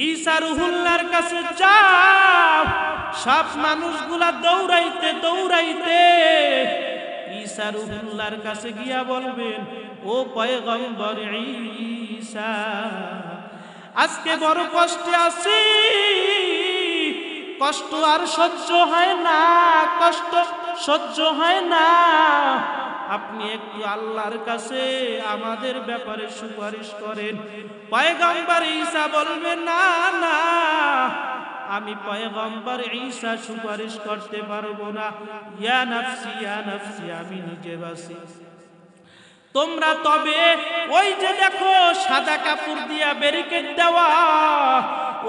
ঈসা রুহুল্লাহর কাছে যাও। সব মানুষগুলা দৌড়াইতে দৌড়াইতে ঈসা রুহুল্লাহর কাছে গিয়া বলবেন, ও পয়গম্বর ঈসা, আজকে বড় কষ্টে আছি, কষ্ট আর সহ্য হয় না, কষ্ট সহ্য হয় না, আপনি একটু আল্লাহর কাছে আমাদের ব্যাপারে সুপারিশ করেন। পয়গম্বর ঈসা বলবে, না না, আমি পয়গম্বর ঈসা সুপারিশ করতে পারবো না। ইয়া নাফসি ইয়া নাফসি, আমি নিজে বাসি। তোমরা তবে ওই যে দেখো সাদা কাপড় দিয়া ব্যারিকেড দেওয়া,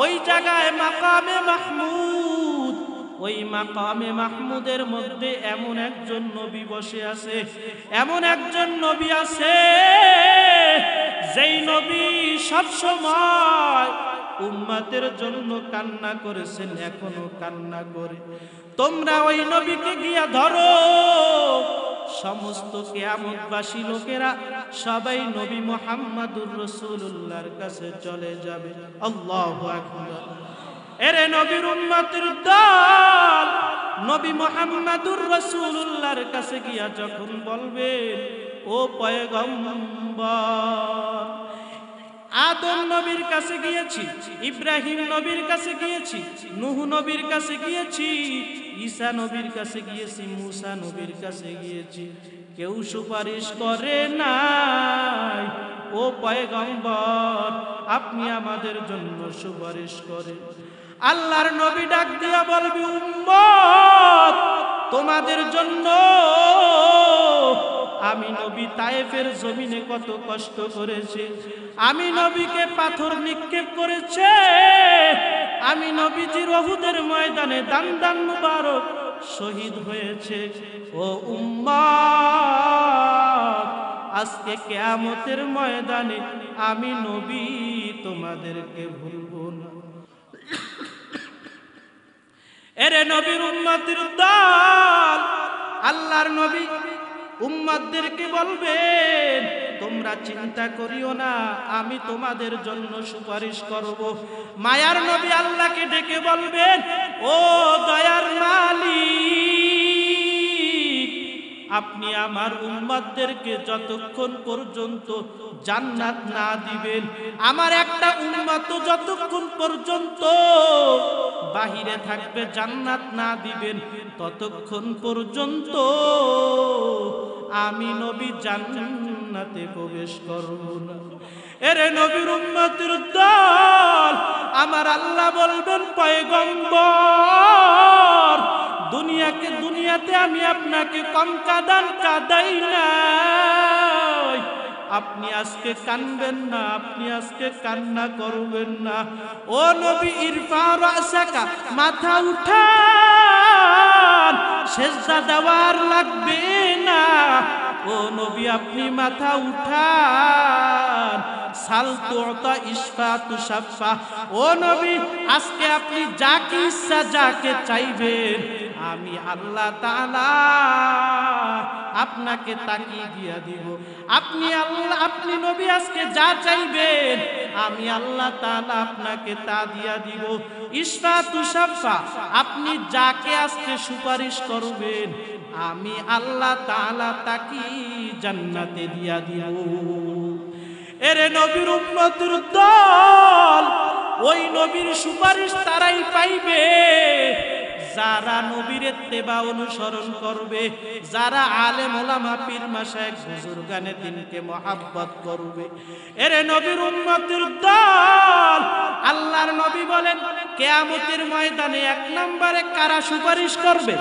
ওই জায়গায় মাকামে মাহমুদ, ওই মাকামে মাহমুদের মধ্যে এমন একজন নবী বসে আছে, এমন একজন নবী আছে যেই নবী সব সময় উম্মতের জন্য কান্না করেছেন, এখনো কান্না করে। তোমরা ওই নবীকে গিয়া ধরো, সমস্ত কিয়ামতবাসী লোকেরা সবাই নবী মুহাম্মদুর রাসূলুল্লাহর কাছে চলে যাবে। আল্লাহু আকবার। এরে নবীর উম্মতের দল নবী মুহাম্মদুর রাসূলুল্লাহর কাছে গিয়া যখন বলবেন, ও পয়গম্বর, আদম নবীর কাছে গিয়েছি, ইব্রাহিম নবীর কাছে গিয়েছি, নূহ নবীর কাছে গিয়েছি, ঈসা নবীর কাছে গিয়েছি, মূসা নবীর কাছে গিয়েছি, কেউ সুপারিশ করে নাই। ও পয়গম্বর, আপনি আমাদের জন্য সুপারিশ করেন। আল্লাহর নবী ডাক দিয়া বলবে, উম্মত, তোমাদের জন্য আমি নবী তায়েফের জমিনে কত কষ্ট করেছি, আমি নবীকে পাথর নিক্ষেপ করেছে, আমি নবীজির উহুদের ময়দানে দান দান মুবারক শহীদ হয়েছে। ও উম্মত, আজকে কিয়ামতের ময়দানে আমি নবী তোমাদেরকে ভুলবো না। এরে নবীর উম্মতের দল, আল্লাহর নবী উম্মতদেরকে বলবেন, তোমরা চিন্তা করিও না, আমি তোমাদের জন্য সুপারিশ করব। মায়ার নবী আল্লাহকে ডেকে বলবেন, ও দয়ার মালিক, আপনি আমার উম্মতদেরকে যতক্ষণ পর্যন্ত জান্নাত না দিবেন, আমার একটা উম্মত যতক্ষণ পর্যন্ত বাহিরে থাকবে জান্নাত না দিবেন, ততক্ষণ পর্যন্ত আমি নবী জান্নাতে প্রবেশ করব না। এরে নবীর উম্মতের দল, আমার আল্লাহ বলবেন, পয়গম্বর, দুনিয়াতে আমি আপনাকে কম কাদাই নাই, আপনি আজকে কানবেন না, আপনি আজকে কান্না করবেন না। ও নবী, ইরফা রাসাকা, মাথা উঠান, সেজদা দেওয়ার লাগবে না। ও নবী, আপনি মাথা উঠান, সাল তুতা ইশফা তুশাফা। ও নবী, আজকে আপনি যাকে ইচ্ছা যাকে চাইবেন, আমি আল্লাহ তাআলা আপনাকে তাকিয়ে দিয়া দিব। আপনি নবী আজকে যা চাইবেন, আমি আল্লাহ তাআলা আপনাকে তা দিয়া দিব। ইশফা তুশাফা, আপনি যাকে আজকে সুপারিশ করবেন, আমি আল্লাহ তাআলা তাকে জান্নাতে দিয়া দিব। এরে নবীর উম্মতের দল, ওই নবীর সুপারিশ তারাই পাইবে যারা নবীর ইত্তেবা অনুসরণ করবে, যারা আলেম ওলামা পীর মাশায়েখ বুজুর্গানে দ্বীনকে মহব্বত করবে। এরে নবীর উম্মতের দল, আল্লাহর নবী বলেন, কিয়ামতের ময়দানে এক নম্বরে কারা সুপারিশ করবে?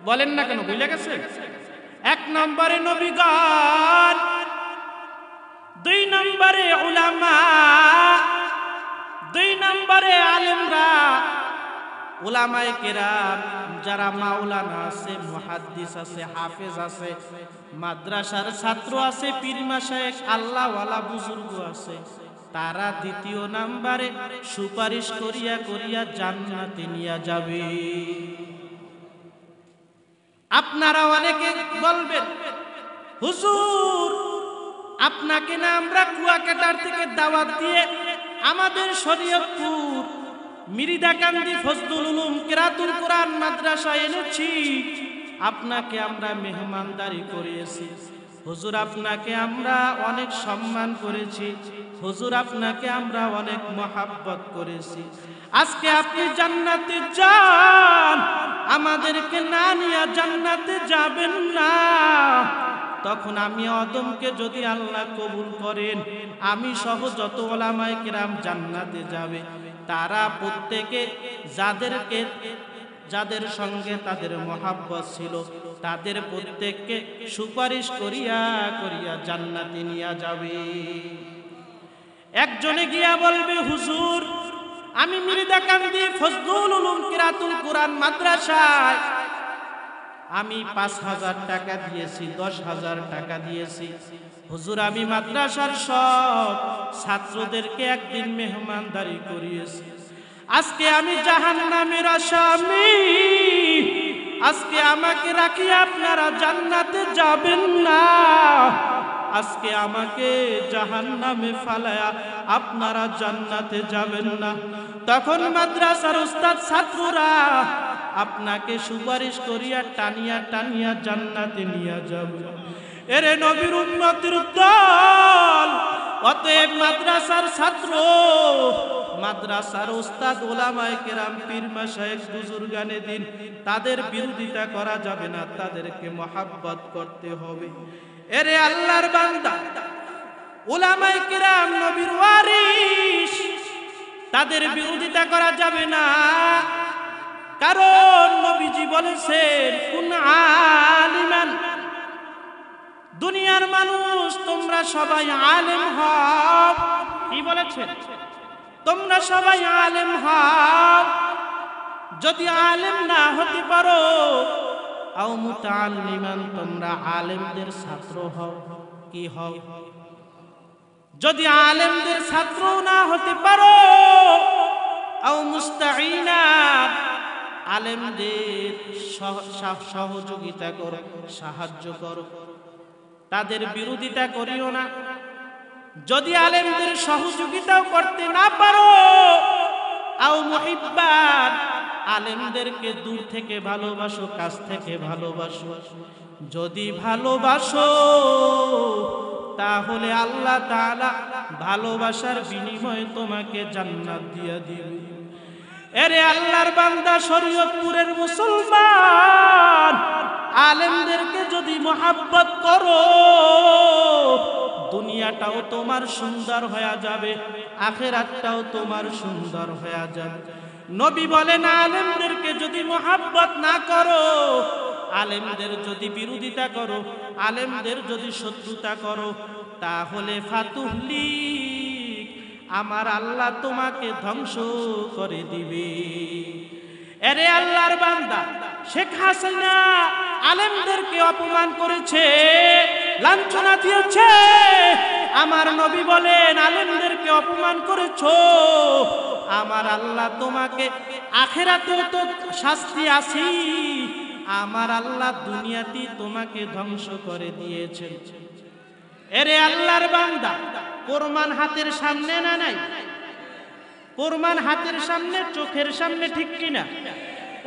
বলেন না কেন, ভুলে গেছে? এক নম্বরে নবীগণ, দুই নম্বরে উলামা, দুই নম্বরে আলেমরা, উলামায়ে কেরাম, যারা মাওলানা আছে, মুহাদ্দিস আছে, হাফেজ আছে, মাদ্রাসার ছাত্র আছে, পীর মাশায়েখ আল্লাহওয়ালা বুজুর্গ আছে, তারা দ্বিতীয় নম্বরে সুপারিশ করিয়া করিয়া জান্নাতে নিয়ে যাবে। আপনারা অনেকে বলবেন, হুজুর, আপনাকে না আমরা কুয়াকাটার থেকে দাওয়াত দিয়ে আমাদের শরীয়তপুর মিরিদাকান্দি ফজলুল উলুম কিরাতুল কোরআন মাদ্রাসা এনেছি, আপনাকে আমরা মেহমানদারি করিয়েছি, হুজুর আপনাকে আমরা অনেক সম্মান করেছি, হুজুর আপনাকে আমরা অনেক মহব্বত করেছি, আজকে আপনি জান্নাতে যান, আমাদেরকে না নিয়ে জান্নাতে যাবেন না। তখন আমি আদমকে যদি আল্লাহ কবুল করেন, আমি সহ যত উলামায়ে কেরাম জান্নাতে যাবে, তারা প্রত্যেকে যাদের সঙ্গে তাদের মহব্বত ছিল, তাদের প্রত্যেককে সুপারিশ করিয়া করিয়া জান্নাতে নিয়ে যাবে। একজনে গিয়া বলবে, হুজুর আমি মির্জাকান্দি ফজলুল উলুম কিরাতুল কুরআন মাদ্রাসায় আমি ৫,০০০ টাকা দিয়েছি, ১০,০০০ টাকা দিয়েছি। হুজুর আমি মাদ্রাসার সব ছাত্রদেরকে একদিন মেহমানদারি করিয়েছি, আজকে আমি জাহান্নামের আসামি, আজকে আমাকে রাখি আপনারা জান্নাতে যাবেন না, আজকে আমাকে জাহান্নামে ফালায়া আপনারা জান্নাতে যাবেন না। তখন মাদ্রাসার উস্তাদ ছাত্ররা আপনাকে সুপারিশ করিয়া টানিয়া টানিয়া জান্নাতে নিয়ে যাবে। এরে নবীর উম্মতের দল, অতএব মাদ্রাসার ছাত্র, মাদ্রাসার উস্তাদ, উলামায়ে কেরাম, পীর মাশায়েখ, বুজুর্গানে দিন, তাদের বিরোধিতা করা যাবে না, তাদেরকে মহব্বত করতে হবে। এরে আল্লাহর বান্দা, উলামায়ে কেরাম নবীর ওয়ারিস, তাদের বিরোধিতা করা যাবে না, কারণ নবীজি বলেছেন কুন আলিমান, দুনিয়ার মানুষ তোমরা সবাই আলেম হও। কি বলেছেন? তোমরা সবাই আলেম হও, যদি আলেম না হতে পারো আও মুতাআল্লিমান, তোমরা আলেমদের ছাত্র হও। কি হও? যদি আলেমদের ছাত্র না হতে পারো আও মুস্তাঈনাত, আলেমদের সহযোগিতা করো, সাহায্য করো, তাদের বিরোধিতা করিও না। যদি আলেমদের সহযোগিতাও করতে না পারো আও মুহিব্বাত, আলেমদেরকে দূর থেকে ভালোবাসো, কাছ থেকে ভালোবাসো। যদি ভালোবাসো তাহলে আল্লাহ তাআলা ভালোবাসার বিনিময়ে তোমাকে জান্নাত দিয়ে দিবে। এরে আল্লাহর বান্দা, শরীয়তপুরের মুসলমান, আলেমদেরকে যদি মহব্বত করো, দুনিয়াটাও তোমার সুন্দর হয়ে যাবে, আখিরাতটাও তোমার সুন্দর হয়ে যাবে। নবী বলেন, আলেমদেরকে যদি মহব্বত না করো, আলেমদের যদি বিরোধিতা করো, আলেমদের যদি শত্রুতা করো, তাহলে ফাতুহলিক, আমার আল্লাহ তোমাকে ধ্বংস করে দিবে। এরে আল্লাহর বান্দা, শেখ হাসিনা আলেমদেরকে অপমান করেছে, লাঞ্ছনা দিয়েছে। আমার নবী বলেন, আলেমদেরকে অপমান করেছো, আমার আল্লাহ তোমাকে, আখিরাতেও তো শাস্তি আছে, আমার আল্লাহ দুনিয়াতেই তোমাকে ধ্বংস করে দিয়েছে। এরে আল্লাহর বান্দা, প্রমাণ হাতের সামনে না নাই? প্রমাণ হাতের সামনে, চোখের সামনে, ঠিক কিনা?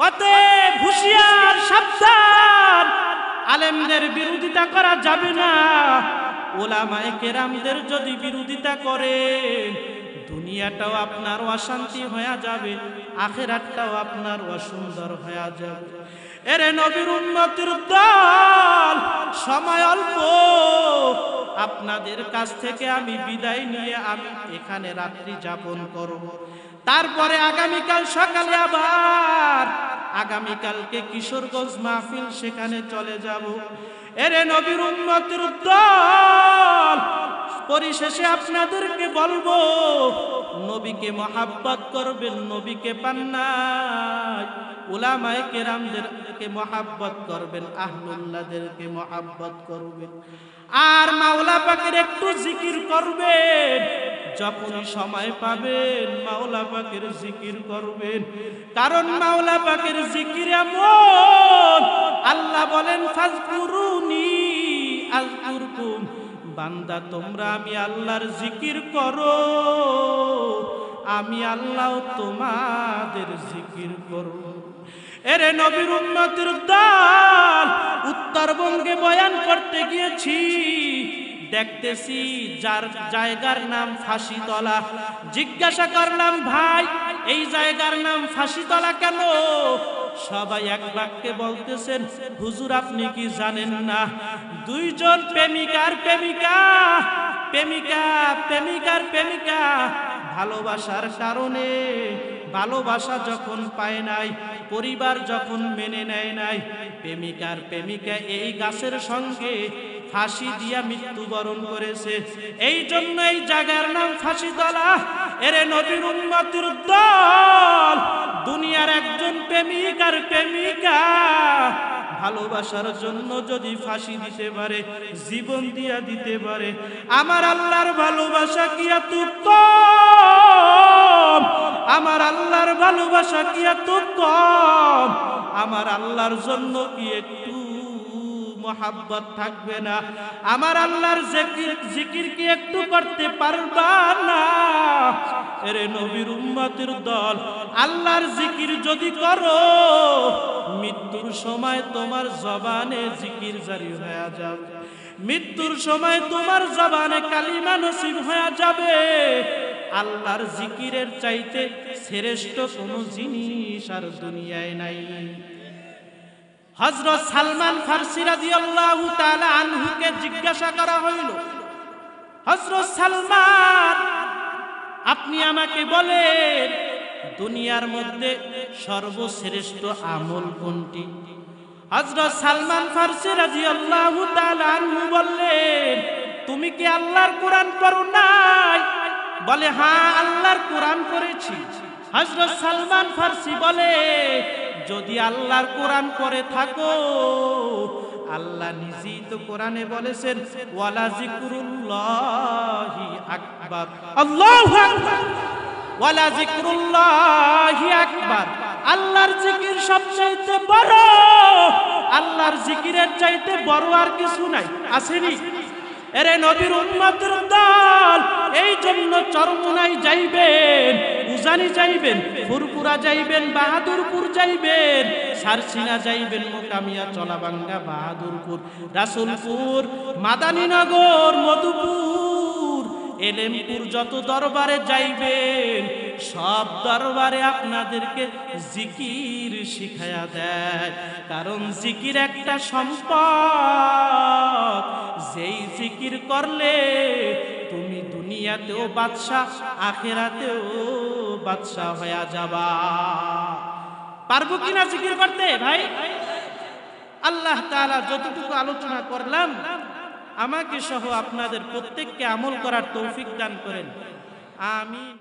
অতএব হুঁশিয়ার, সাবধান, আলেমদের বিরোধিতা করা যাবে না। উলামায়ে কেরামদের যদি বিরোধিতা করে, দুনিয়াটাও আপনার অশান্তি হয়ে যাবে, আখিরাতটাও আপনার অসুন্দর হয়ে যাবে। এরে নবীর উম্মতের দল, সময় অল্প, আপনাদের কাছ থেকে আমি বিদায় নিয়ে আমি এখানে রাত্রি যাপন করব। তারপরে আগামীকাল সকালে আবার, আগামীকালকে কিশোরগঞ্জ মাহফিল, সেখানে চলে যাব। এরে নবীর উম্মতের দল, পরিশেষে আপনাদেরকে বলবো, নবীকে মহব্বত করবেন, নবীকে পান নাই, উলামায়ে কেরামদেরকে মহব্বত করবেন, আহলুল্লাহদেরকে মহব্বত করবেন, আর মাওলা পাকের একটু জিকির করবেন। যখনই সময় পাবেন মাওলা পাকের জিকির করবেন, কারণ মাওলা পাকের জিকির এমন, আল্লাহ বলেন ফাজকুরুনি আযকুরকুম, বান্দা তোমরা আমি আল্লাহর জিকির করো, আমি আল্লাহ তোমাদের জিকির করব। এরে নবীর উম্মতের দল, উত্তরবঙ্গে বয়ান করতে গিয়েছি, দেখতেছি যার জায়গার নাম ফাঁসিতলা। জিজ্ঞাসা করলাম, ভাই এই জায়গার নাম ফাঁসিতলা কেন? সবাই এক বাক্যে বলতেছেন, হুজুর আপনি কি জানেন না, দুইজন প্রেমিকার প্রেমিকা ভালোবাসার কারণে, ভালোবাসা যখন পায় নাই, পরিবার যখন মেনে নেয় নাই, প্রেমিকা এই গাছের সঙ্গে ফাঁসি দিয়া মৃত্যুবরণ করেছে। এই জন্য এই জায়গার নাম ফাঁসিতলা। এরে নবীর উম্মতের দল, দুনিয়ার একজন প্রেমিকা ভালোবাসার জন্য যদি ফাঁসি দিতে পারে, জীবন দিয়া দিতে পারে, আমার আল্লাহর ভালোবাসা কি এত কম? আমার আল্লাহর ভালোবাসা কি এত কম? আমার আল্লাহর জন্য কি একটু মোহাব্বত থাকবে না? আমার আল্লাহর জিকির কি একটু করতে পারবা না? এরে নবীর উম্মতের দল, আল্লাহর জিকির যদি করো, মৃত্যুর সময় তোমার জবানে জিকির জারি হয়ে যাবে, মৃত্যুর সময় তোমার জবানে কালিমা নসিব হয়ে যাবে। আল্লাহর জিকিরের চাইতে শ্রেষ্ঠ কোনো জিনিস আর দুনিয়ায় নাই। হযরত সালমান ফারসি রাদিয়াল্লাহু তাআলা আনহুকে জিজ্ঞাসা করা হইল, হযরত সালমান আপনি আমাকে বলেন দুনিয়ার মধ্যে সর্বশ্রেষ্ঠ আমল কোনটি? হযরত সালমান ফারসি রাদিয়াল্লাহু তাআলা আনহু বললেন, তুমি কি আল্লাহর কোরআন পড়ো নাই? বলে, হ্যাঁ আল্লাহর কোরআন পড়েছি। হযরত সালমান ফারসি বলে, যদি আল্লাহর কোরআন পড়ে থাকো, আল্লাহ নিজেই তো কোরআনে বলেছেন, ওয়ালা জিকরুল্লাহি আকবার, আল্লাহু আকবার, ওয়ালা জিকরুল্লাহি আকবার। আল্লাহর জিকির সবচাইতে বড়, আল্লাহর জিকিরের চাইতে বড় আর কিছু নাই, আসেনি? এরে নবীর উম্মতের দল, এই জন্য চরমোনাই যাইবেন, উজানি যাইবেন, ফুরপুরা যাইবেন, বাহাদুরপুর যাইবেন, সারসিনা যাইবেন, মোকামিয়া, চলাবাঙ্গা, বাহাদুরপুর, রাসূলপুর, মাদানীনগর, মধুপুর, এলেমপুর, যত দরবারে যাইবেন, সব দরবারে আপনাদেরকে জিকির শিখায়া দেয়। কারণ জিকির একটা সম্পদ, যেই জিকির করলে তুমি দুনিয়াতেও বাদশাহ, আখিরাতেও বাদশাহ হয়ে যাবা। পারবো কিনা জিকির করতে ভাই? আল্লাহ তাআলা যতটুকু আলোচনা করলাম, আমাকে সহ আপনাদের প্রত্যেককে আমল করার তৌফিক দান করেন, আমিন।